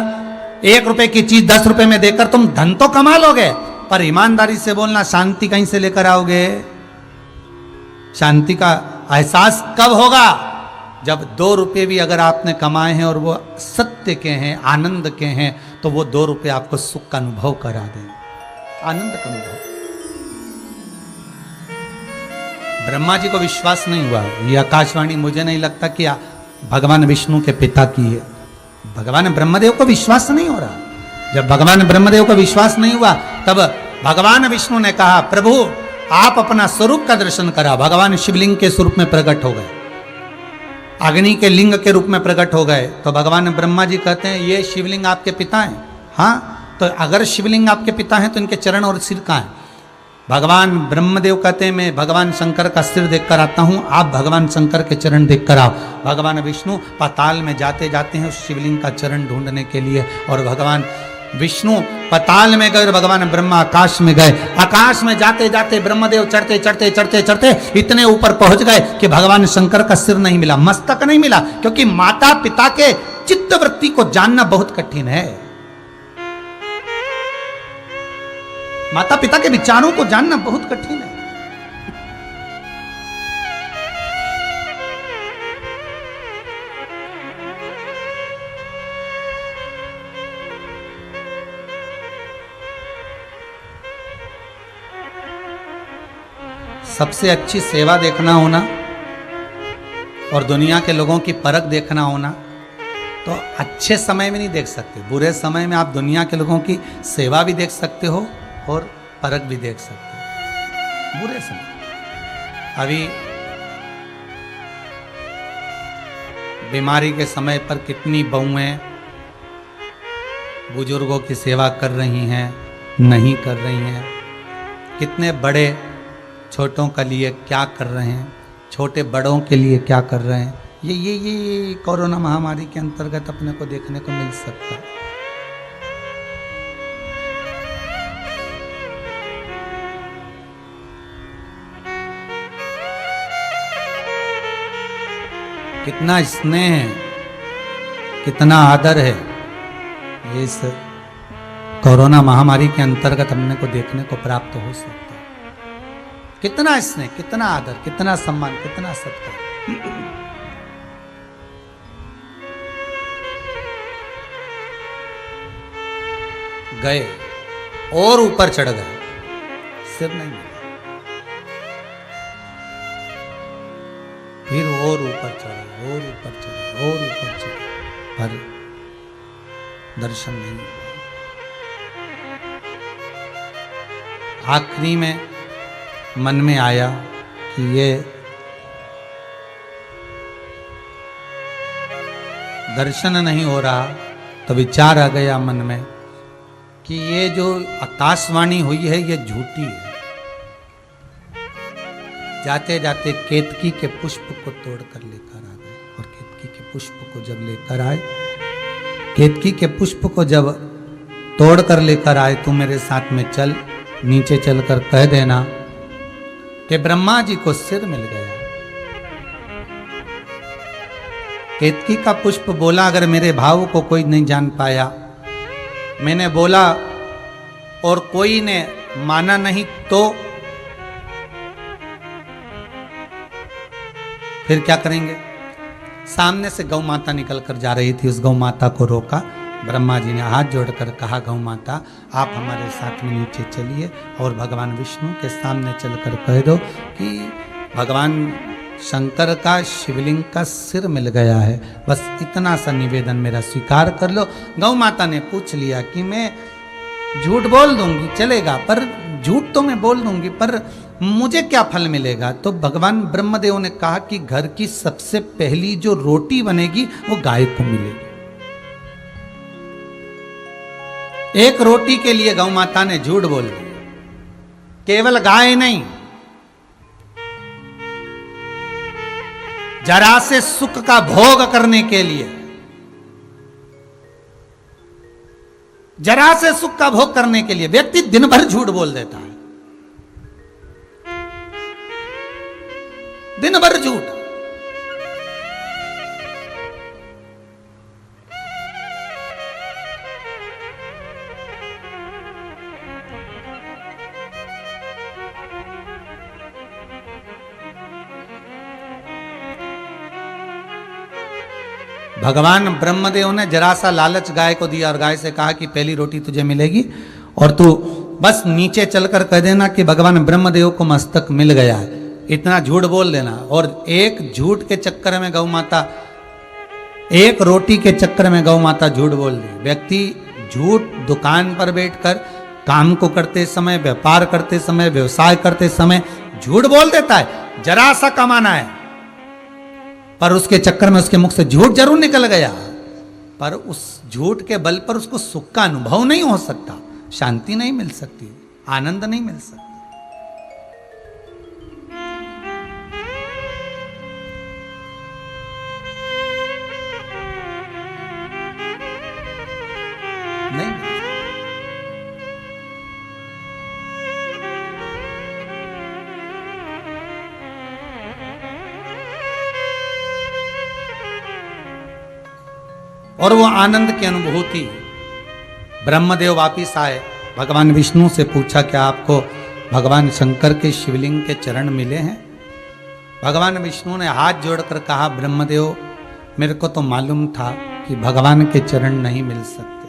1 रुपए की चीज 10 रुपए में देकर तुम धन तो कमा लोगे, पर ईमानदारी से बोलना, शांति कहीं से लेकर आओगे? शांति का एहसास कब होगा? जब 2 रुपए भी अगर आपने कमाए हैं और वो सत्य के हैं, आनंद के हैं, तो वो 2 रुपए आपको सुख का अनुभव करा दें, आनंद का अनुभव। ब्रह्मा जी को विश्वास नहीं हुआ, ये आकाशवाणी मुझे नहीं लगता कि भगवान विष्णु के पिता की है। भगवान ब्रह्मदेव को विश्वास नहीं हो रहा। जब भगवान ब्रह्मदेव को विश्वास नहीं हुआ, तब भगवान विष्णु ने कहा, प्रभु आप अपना स्वरूप का दर्शन करा। भगवान शिवलिंग के स्वरूप में प्रकट हो गए, अग्नि के लिंग के रूप में प्रकट हो गए। तो भगवान ब्रह्मा जी कहते हैं ये शिवलिंग आपके पिता हैं। हाँ, तो अगर शिवलिंग आपके पिता हैं तो इनके चरण और सिर कहाँ हैं? भगवान ब्रह्मदेव कहते हैं मैं भगवान शंकर का सिर देखकर आता हूँ, आप भगवान शंकर के चरण देखकर आओ। भगवान विष्णु पाताल में जाते जाते हैं उस शिवलिंग का चरण ढूंढने के लिए, और भगवान विष्णु पाताल में गए और भगवान ब्रह्मा आकाश में गए। आकाश में जाते जाते ब्रह्मदेव चढ़ते चढ़ते चढ़ते चढ़ते इतने ऊपर पहुंच गए कि भगवान शंकर का सिर नहीं मिला, मस्तक नहीं मिला, क्योंकि माता पिता के चित्तवृत्ति को जानना बहुत कठिन है। माता पिता के विचारों को जानना बहुत कठिन है। सबसे अच्छी सेवा देखना होना और दुनिया के लोगों की परख देखना होना, तो अच्छे समय में नहीं देख सकते, बुरे समय में आप दुनिया के लोगों की सेवा भी देख सकते हो और परख भी देख सकते हो। बुरे समय, अभी बीमारी के समय पर कितनी बहुएं बुजुर्गों की सेवा कर रही हैं, नहीं कर रही हैं, कितने बड़े छोटों के लिए क्या कर रहे हैं, छोटे बड़ों के लिए क्या कर रहे हैं। ये कोरोना महामारी के अंतर्गत अपने को देखने को मिल सकता है। कितना स्नेह है, कितना आदर है, ये इस कोरोना महामारी के अंतर्गत हमने को देखने को प्राप्त हो सकता है। कितना स्नेह, कितना आदर, कितना सम्मान, कितना सत्कार। गए और ऊपर चढ़ गए, सिर नहीं मिला, फिर और ऊपर चढ़े, और ऊपर चढ़े, और ऊपर चढ़े, पर दर्शन नहीं हुआ। आखिरी में मन में आया कि ये दर्शन नहीं हो रहा, तो विचार आ गया मन में कि ये जो आकाशवाणी हुई है ये झूठी है। जाते जाते केतकी के पुष्प को तोड़कर लेकर आ गए, और केतकी के पुष्प को जब लेकर आए, केतकी के पुष्प को जब तोड़कर लेकर आए, तू मेरे साथ में चल, नीचे चलकर कह देना कि ब्रह्मा जी को सिर मिल गया। केतकी का पुष्प बोला, अगर मेरे भाव को कोई नहीं जान पाया, मैंने बोला और कोई ने माना नहीं, तो फिर क्या करेंगे। सामने से गौ माता निकल कर जा रही थी, उस गौ माता को रोका। ब्रह्मा जी ने हाथ जोड़कर कहा, गौ माता आप हमारे साथ में नीचे चलिए और भगवान विष्णु के सामने चलकर कह दो कि भगवान शंकर का शिवलिंग का सिर मिल गया है, बस इतना सा निवेदन मेरा स्वीकार कर लो। गौ माता ने पूछ लिया कि मैं झूठ बोल दूंगी चलेगा, पर झूठ तो मैं बोल दूंगी, पर मुझे क्या फल मिलेगा। तो भगवान ब्रह्मदेव ने कहा कि घर की सबसे पहली जो रोटी बनेगी वो गाय को मिलेगी। एक रोटी के लिए गौ माता ने झूठ बोल दिया। केवल गाय नहीं, जरा से सुख का भोग करने के लिए, जरा से सुख का भोग करने के लिए व्यक्ति दिन भर झूठ बोल देता है, दिन भर झूठ। भगवान ब्रह्मदेव ने जरा सा लालच गाय को दिया और गाय से कहा कि पहली रोटी तुझे मिलेगी और तू बस नीचे चलकर कह देना कि भगवान ब्रह्मदेव को मस्तक मिल गया है, इतना झूठ बोल देना। और एक झूठ के चक्कर में गौ माता, एक रोटी के चक्कर में गौ माता झूठ बोल दी। व्यक्ति झूठ दुकान पर बैठकर काम को करते समय, व्यापार करते समय, व्यवसाय करते समय झूठ बोल देता है, जरा सा कमाना है, पर उसके चक्कर में उसके मुख से झूठ जरूर निकल गया, पर उस झूठ के बल पर उसको सुख का अनुभव नहीं हो सकता, शांति नहीं मिल सकती, आनंद नहीं मिल सकता। नहीं, और वो आनंद की अनुभूति, ब्रह्मदेव वापिस आए, भगवान विष्णु से पूछा क्या आपको भगवान शंकर के शिवलिंग के चरण मिले हैं? भगवान विष्णु ने हाथ जोड़कर कहा, ब्रह्मदेव मेरे को तो मालूम था कि भगवान के चरण नहीं मिल सकते,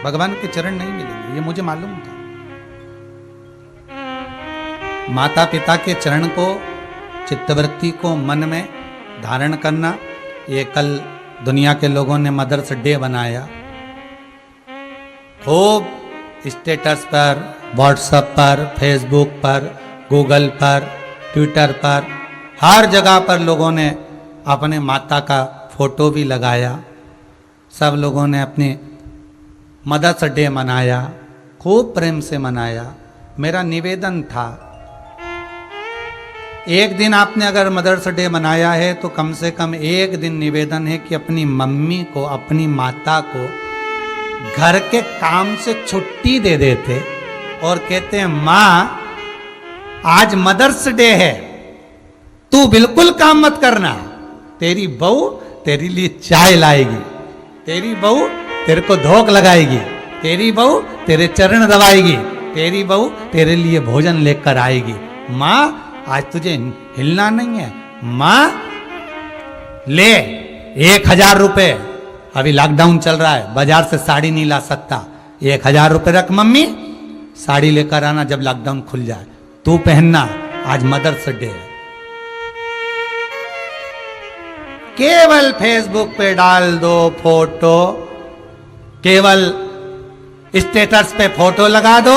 भगवान के चरण नहीं मिलेंगे, ये मुझे मालूम था। माता पिता के चरण को, चित्तवृत्ति को मन में धारण करना, ये कल दुनिया के लोगों ने मदर्स डे बनाया, खूब स्टेटस पर, व्हाट्सएप पर, फेसबुक पर, गूगल पर, ट्विटर पर, हर जगह पर लोगों ने अपने माता का फोटो भी लगाया, सब लोगों ने अपने मदर्स डे मनाया, खूब प्रेम से मनाया। मेरा निवेदन था, एक दिन आपने अगर मदर्स डे मनाया है तो कम से कम एक दिन निवेदन है कि अपनी मम्मी को, अपनी माता को घर के काम से छुट्टी दे देते और कहते हैं माँ आज मदर्स डे है, तू बिल्कुल काम मत करना, तेरी बहू तेरे लिए चाय लाएगी, तेरी बहू तेरे को धोख लगाएगी, तेरी बहू तेरे चरण दबाएगी, तेरी बहू तेरे लिए भोजन लेकर आएगी। माँ आज तुझे हिलना नहीं है, माँ ले 1000 रुपए, अभी लॉकडाउन चल रहा है, बाजार से साड़ी नहीं ला सकता, 1000 रुपए रख मम्मी, साड़ी लेकर आना जब लॉकडाउन खुल जाए, तू पहनना, आज मदर्स डे है। केवल फेसबुक पे डाल दो फोटो, केवल स्टेटस पे फोटो लगा दो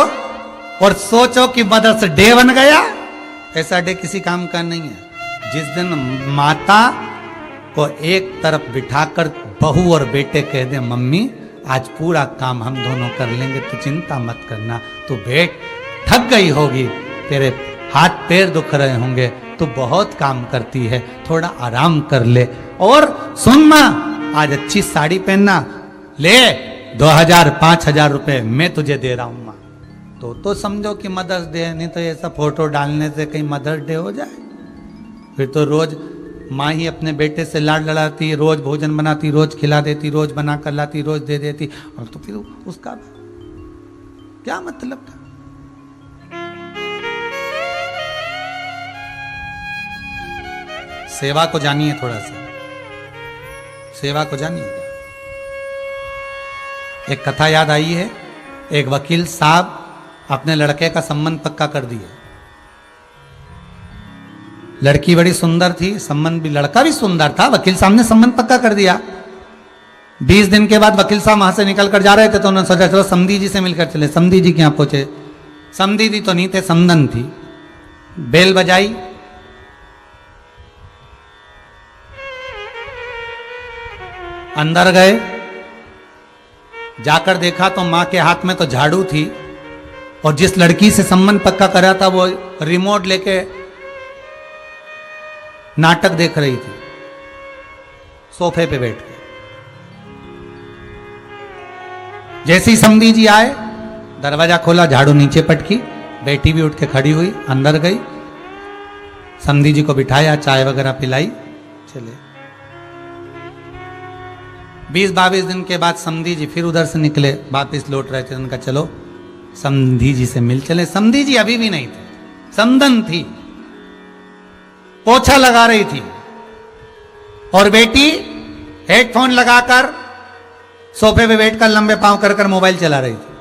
और सोचो कि मदर्स डे बन गया। ऐसा डे किसी काम का नहीं है। जिस दिन माता को एक तरफ बिठाकर बहू और बेटे कह दे मम्मी आज पूरा काम हम दोनों कर लेंगे, तू चिंता मत करना, तू बैठ, थक गई होगी, तेरे हाथ पैर दुख रहे होंगे, तू बहुत काम करती है, थोड़ा आराम कर ले, और सुन मां आज अच्छी साड़ी पहनना, ले 2000-5000 रुपए मैं तुझे दे रहा हूं मां, तो समझो कि मदर्स डे है। नहीं तो ऐसा फोटो डालने से कहीं मदर्स डे हो जाए, फिर तो रोज माँ ही अपने बेटे से लाड लड़ाती, रोज भोजन बनाती, रोज खिला देती, रोज बना कर लाती, रोज दे देती, और तो फिर उसका क्या मतलब था? सेवा को जानिए, थोड़ा सा सेवा को जानिए। एक कथा याद आई है, एक वकील साहब अपने लड़के का संबंध पक्का कर दिया। लड़की बड़ी सुंदर थी, संबंध भी, लड़का भी सुंदर था, वकील साहब ने संबंध पक्का कर दिया। 20 दिन के बाद वकील साहब वहां से निकल कर जा रहे थे तो उन्होंने सोचा चलो समधी जी से मिलकर चले। समधी जी के यहाँ पहुंचे, समधी जी तो नहीं थे, समधन थी। बेल बजाई, अंदर गए, जाकर देखा तो मां के हाथ में तो झाड़ू थी, और जिस लड़की से संबंध पक्का करा था वो रिमोट लेके नाटक देख रही थी सोफे पे बैठ के। जैसे ही समधी जी आए, दरवाजा खोला, झाड़ू नीचे पटकी, बेटी भी उठ के खड़ी हुई, अंदर गई, समधी जी को बिठाया, चाय वगैरह पिलाई, चले। 20-22 दिन के बाद समधी जी फिर उधर से निकले, वापिस लौट रहे थे, उनका चलो समधी जी से मिल चले। समधी जी अभी भी नहीं थे, समधन थी, पोछा लगा रही थी, और बेटी हेडफोन लगाकर सोफे पे बैठकर लंबे पांव कर कर मोबाइल चला रही थी।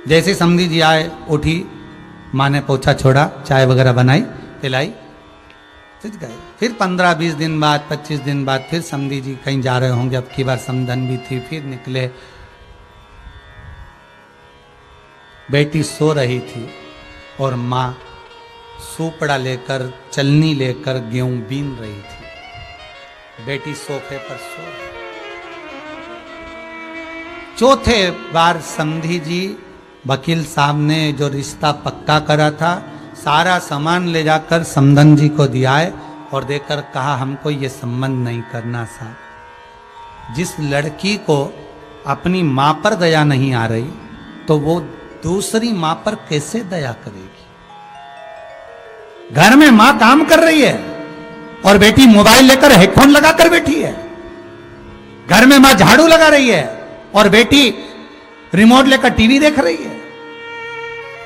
जैसे समधी जी आए, उठी, माँ ने पोछा छोड़ा, चाय वगैरह बनाई, पिलाई, समझ गए। फिर 15-20 दिन बाद, 25 दिन बाद फिर समधी जी कहीं जा रहे होंगे, अब की बार समधन भी थी, फिर निकले। बेटी सो रही थी और माँ सूपड़ा लेकर, चलनी लेकर गेहूं बीन रही थी। बेटी सोफे पर सो रही। चौथे बार समधी जी, वकील साहब ने जो रिश्ता पक्का करा था, सारा सामान ले जाकर समधन जी को दिया है और देकर कहा हमको ये संबंध नहीं करना साहब। जिस लड़की को अपनी मां पर दया नहीं आ रही तो वो दूसरी मां पर कैसे दया करेगी। घर में मां काम कर रही है और बेटी मोबाइल लेकर हेडफोन लगाकर बैठी है। घर में मां झाड़ू लगा रही है और बेटी रिमोट लेकर टीवी देख रही है।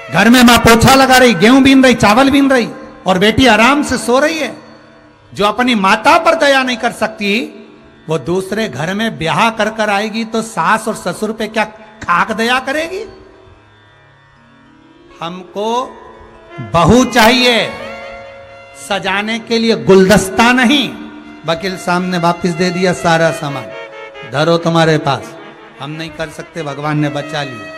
घर में मां पोछा लगा रही, गेहूं बीन रही, चावल बीन रही और बेटी आराम से सो रही है। जो अपनी माता पर दया नहीं कर सकती वो दूसरे घर में ब्याह कर कर आएगी तो सास और ससुर पे क्या खाक दया करेगी। हमको बहू चाहिए, सजाने के लिए गुलदस्ता नहीं। वकील साहब ने वापिस दे दिया सारा सामान, धरो तुम्हारे पास, हम नहीं कर सकते, भगवान ने बचा लिया।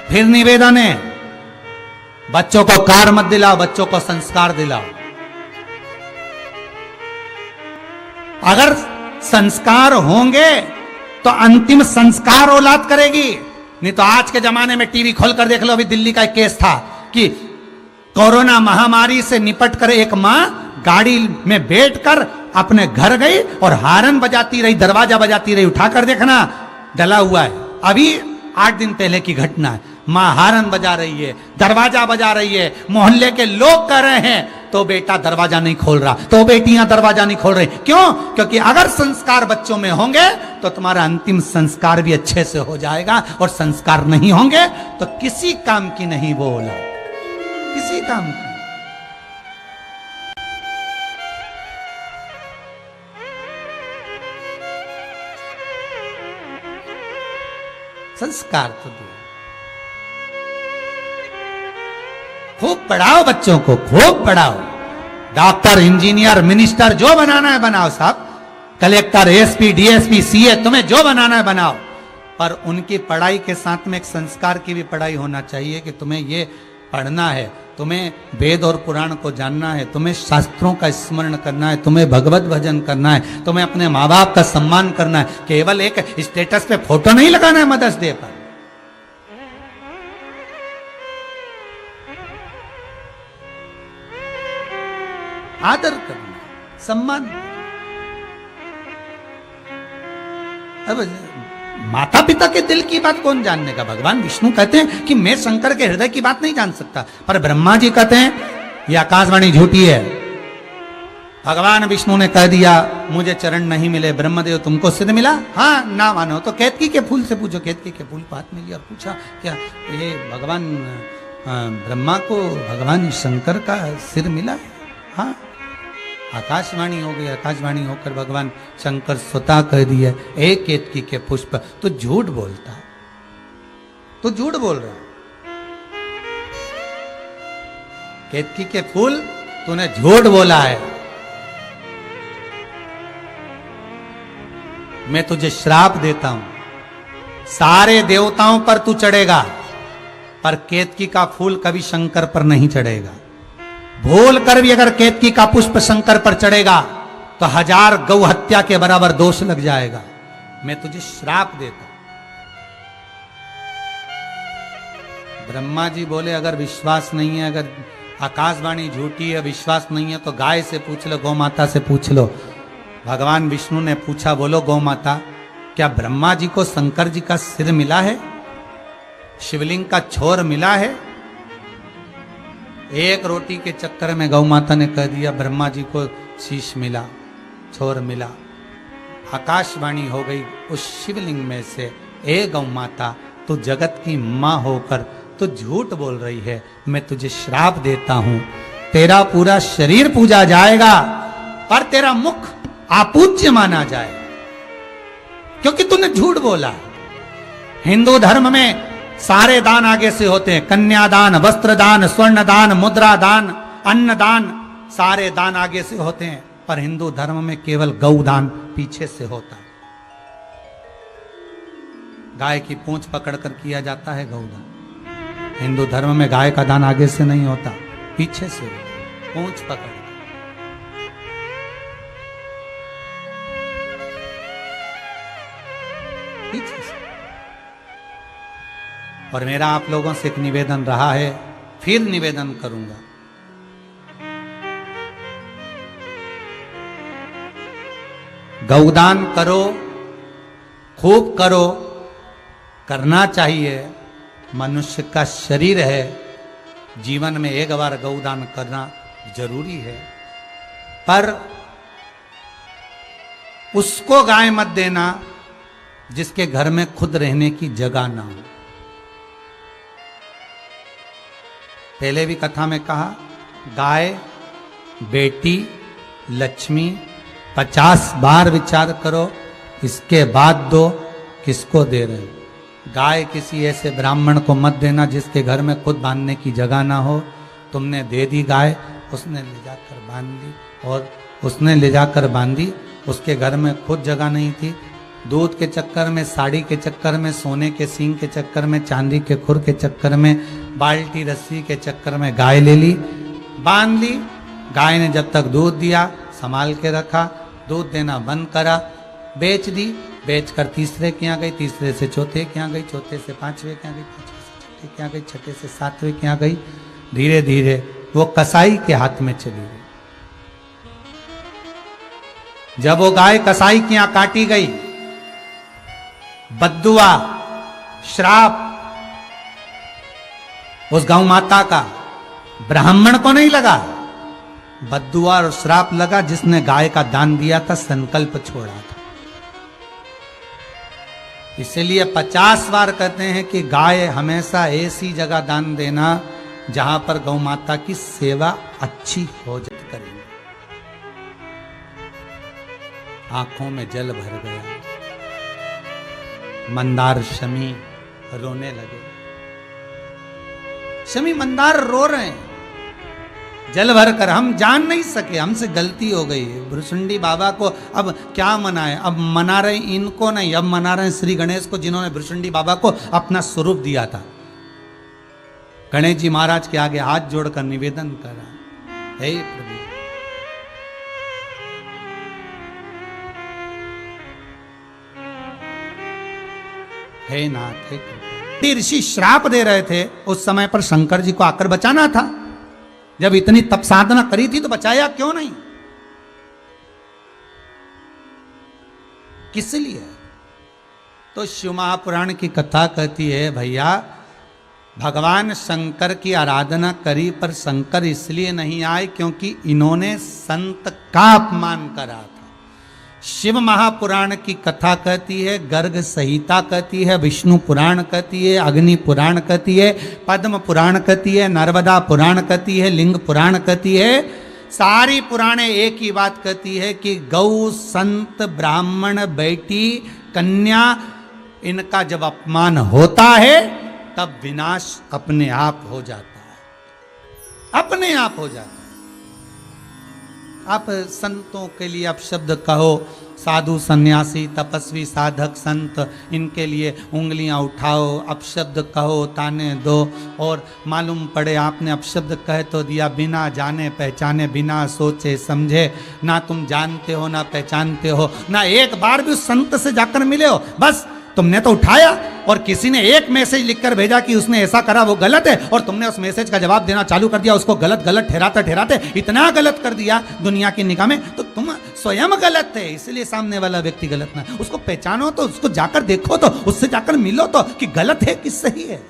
फिर निवेदन है, बच्चों को कार मत दिलाओ, बच्चों को संस्कार दिलाओ। अगर संस्कार होंगे तो अंतिम संस्कार औलाद करेगी। नहीं तो आज के जमाने में टीवी खोलकर देख लो, अभी दिल्ली का एक केस था कि कोरोना महामारी से निपट कर एक मां गाड़ी में बैठकर अपने घर गई और हारन बजाती रही, दरवाजा बजाती रही। उठाकर देखना, डला हुआ है। अभी 8 दिन पहले की घटना है। मां हारन बजा रही है, दरवाजा बजा रही है, मोहल्ले के लोग कह रहे हैं तो बेटा दरवाजा नहीं खोल रहा, तो बेटियां दरवाजा नहीं खोल रही। क्यों? क्योंकि अगर संस्कार बच्चों में होंगे तो तुम्हारा अंतिम संस्कार भी अच्छे से हो जाएगा, और संस्कार नहीं होंगे तो किसी काम की नहीं वो औलाद, किसी काम की। संस्कार तो दो, खूब पढ़ाओ बच्चों को, खूब पढ़ाओ। डॉक्टर, इंजीनियर, मिनिस्टर जो बनाना है बनाओ साहब, कलेक्टर, एसपी, डीएसपी, सीए, तुम्हें जो बनाना है बनाओ। पर उनकी पढ़ाई के साथ में एक संस्कार की भी पढ़ाई होना चाहिए कि तुम्हें ये पढ़ना है, तुम्हें वेद और पुराण को जानना है, तुम्हें शास्त्रों का स्मरण करना है, तुम्हें भगवत भजन करना है, तुम्हें अपने माँ बाप का सम्मान करना है। केवल एक स्टेटस पे फोटो नहीं लगाना है मदर्स डे पर। आदर करना, सम्मान। अब माता पिता के दिल की बात कौन जानने का। भगवान विष्णु कहते हैं कि मैं शंकर के हृदय की बात नहीं जान सकता, पर ब्रह्मा जी कहते हैं यह आकाशवाणी झूठी है। भगवान विष्णु ने कह दिया मुझे चरण नहीं मिले, ब्रह्मदेव तुमको सिर मिला, हाँ ना मानो तो केतकी के फूल से पूछो। केतकी के फूल पात में लिया और पूछा क्या ये भगवान ब्रह्मा को भगवान शंकर का सिर मिला है? हाँ, आकाशवाणी हो गई। आकाशवाणी होकर भगवान शंकर स्वतः कह दिया एक केतकी के पुष्प। तो झूठ बोलता, तो झूठ बोल रहा। केतकी के फूल तूने झूठ बोला है, मैं तुझे श्राप देता हूं। सारे देवताओं पर तू चढ़ेगा पर केतकी का फूल कभी शंकर पर नहीं चढ़ेगा। भूल कर भी अगर केतकी का पुष्प शंकर पर चढ़ेगा तो 1000 गौ हत्या के बराबर दोष लग जाएगा। मैं तुझे श्राप देता हूं। ब्रह्मा जी बोले अगर विश्वास नहीं है, अगर आकाशवाणी झूठी है, विश्वास नहीं है तो गाय से पूछ लो, गौ माता से पूछ लो। भगवान विष्णु ने पूछा, बोलो गौ माता क्या ब्रह्मा जी को शंकर जी का सिर मिला है, शिवलिंग का छोर मिला है? एक रोटी के चक्कर में गौ माता ने कह दिया ब्रह्मा जी को शीश मिला, छोर मिला। आकाशवाणी हो गई उस शिवलिंग में से, ए गौ माता तू जगत की मां होकर तू झूठ बोल रही है, मैं तुझे श्राप देता हूं। तेरा पूरा शरीर पूजा जाएगा पर तेरा मुख अपूज्य माना जाएगा क्योंकि तूने झूठ बोला। हिंदू धर्म में सारे दान आगे से होते हैं, कन्यादान, वस्त्रदान, स्वर्णदान, मुद्रादान, अन्नदान, सारे दान आगे से होते हैं। पर हिंदू धर्म में केवल गौदान पीछे से होता है। गाय की पूंछ पकड़कर किया जाता है गौदान। हिंदू धर्म में गाय का दान आगे से नहीं होता, पीछे से होता, पूंछ पकड़। पीछे से। और मेरा आप लोगों से एक निवेदन रहा है, फिर निवेदन करूंगा, गौदान करो, खूब करो, करना चाहिए। मनुष्य का शरीर है, जीवन में एक बार गौदान करना जरूरी है, पर उसको गाय मत देना जिसके घर में खुद रहने की जगह ना हो। पहले भी कथा में कहा, गाय, बेटी, लक्ष्मी 50 बार विचार करो, इसके बाद दो, किसको दे रहे हो। गाय किसी ऐसे ब्राह्मण को मत देना जिसके घर में खुद बांधने की जगह ना हो। तुमने दे दी गाय, उसने ले जाकर बांध ली, और उसने ले जाकर बांधी, उसके घर में खुद जगह नहीं थी। दूध के चक्कर में, साड़ी के चक्कर में, सोने के सींग के चक्कर में, चांदी के खुर के चक्कर में, बाल्टी रस्सी के चक्कर में गाय ले ली, बांध ली। गाय ने जब तक दूध दिया संभाल के रखा, दूध देना बंद करा, बेच दी। बेचकर तीसरे के यहाँ गई, तीसरे से चौथे के यहाँ गई, चौथे से पांचवे के यहाँ गई, पांचवे से छठे के यहाँ गई, छठे से सातवें के यहाँ गई। धीरे धीरे वो कसाई के हाथ में चली गई। जब वो गाय कसाई के यहाँ काटी गई, बद्दुआ, श्राप उस गौ माता का ब्राह्मण को नहीं लगा, बद्दुआ और श्राप लगा जिसने गाय का दान दिया था, संकल्प छोड़ा था। इसलिए 50 बार कहते हैं कि गाय हमेशा ऐसी जगह दान देना जहां पर गौ माता की सेवा अच्छी हो जाती करेंगे। आंखों में जल भर गया, मंदार शमी रोने लगे। शमी मंदार रो रहे हैं जल भर कर, हम जान नहीं सके, हमसे गलती हो गई है। भृशुंडी बाबा को अब क्या मनाए, अब मना रहे इनको नहीं, अब मना रहे श्री गणेश को जिन्होंने भृशुंडी बाबा को अपना स्वरूप दिया था। गणेश जी महाराज के आगे हाथ जोड़कर निवेदन करा, हे प्रभु, हे नाथ, हे ऋषि श्राप दे रहे थे। उस समय पर शंकर जी को आकर बचाना था। जब इतनी तप साधना करी थी तो बचाया क्यों नहीं? किस लिए? तो शिव महापुराण की कथा कहती है, भैया भगवान शंकर की आराधना करी पर शंकर इसलिए नहीं आए क्योंकि इन्होंने संत का अपमान करा था। शिव महापुराण की कथा कहती है, गर्ग संहिता कहती है, विष्णु पुराण कहती है, अग्नि पुराण कहती है, पद्म पुराण कहती है, नर्मदा पुराण कहती है, लिंग पुराण कहती है। सारी पुराणे एक ही बात कहती है कि गौ, संत, ब्राह्मण, बेटी, कन्या, इनका जब अपमान होता है तब विनाश अपने आप हो जाता है, अपने आप हो जाता है। आप संतों के लिए आप शब्द कहो, साधु, सन्यासी, तपस्वी, साधक, संत, इनके लिए उंगलियां उठाओ, अपशब्द कहो, ताने दो, और मालूम पड़े आपने अपशब्द कह तो दिया बिना जाने पहचाने, बिना सोचे समझे। ना तुम जानते हो ना पहचानते हो, ना एक बार भी उस संत से जाकर मिले हो, बस तुमने तो उठाया और किसी ने एक मैसेज लिखकर भेजा कि उसने ऐसा करा वो गलत है, और तुमने उस मैसेज का जवाब देना चालू कर दिया, उसको गलत गलत ठहराते ठहराते इतना गलत कर दिया दुनिया की निगाह में, तो तुम स्वयं गलत है। इसलिए सामने वाला व्यक्ति गलत ना, उसको पहचानो तो, उसको जाकर देखो तो, उससे जाकर मिलो तो कि गलत है कि सही है।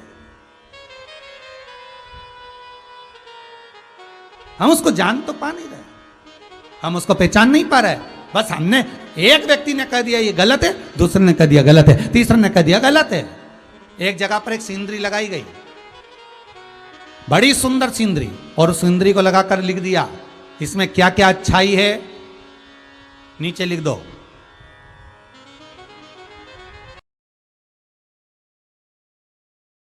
हम उसको जान तो पा नहीं रहे, हम उसको पहचान नहीं पा रहे। बस हमने, एक व्यक्ति ने कह दिया ये गलत है, दूसरे ने कह दिया गलत है, तीसरे ने कह दिया गलत है। एक जगह पर एक सीनरी लगाई गई, बड़ी सुंदर सीनरी, और उस सीनरी को लगाकर लिख दिया इसमें क्या क्या अच्छाई है, नीचे लिख दो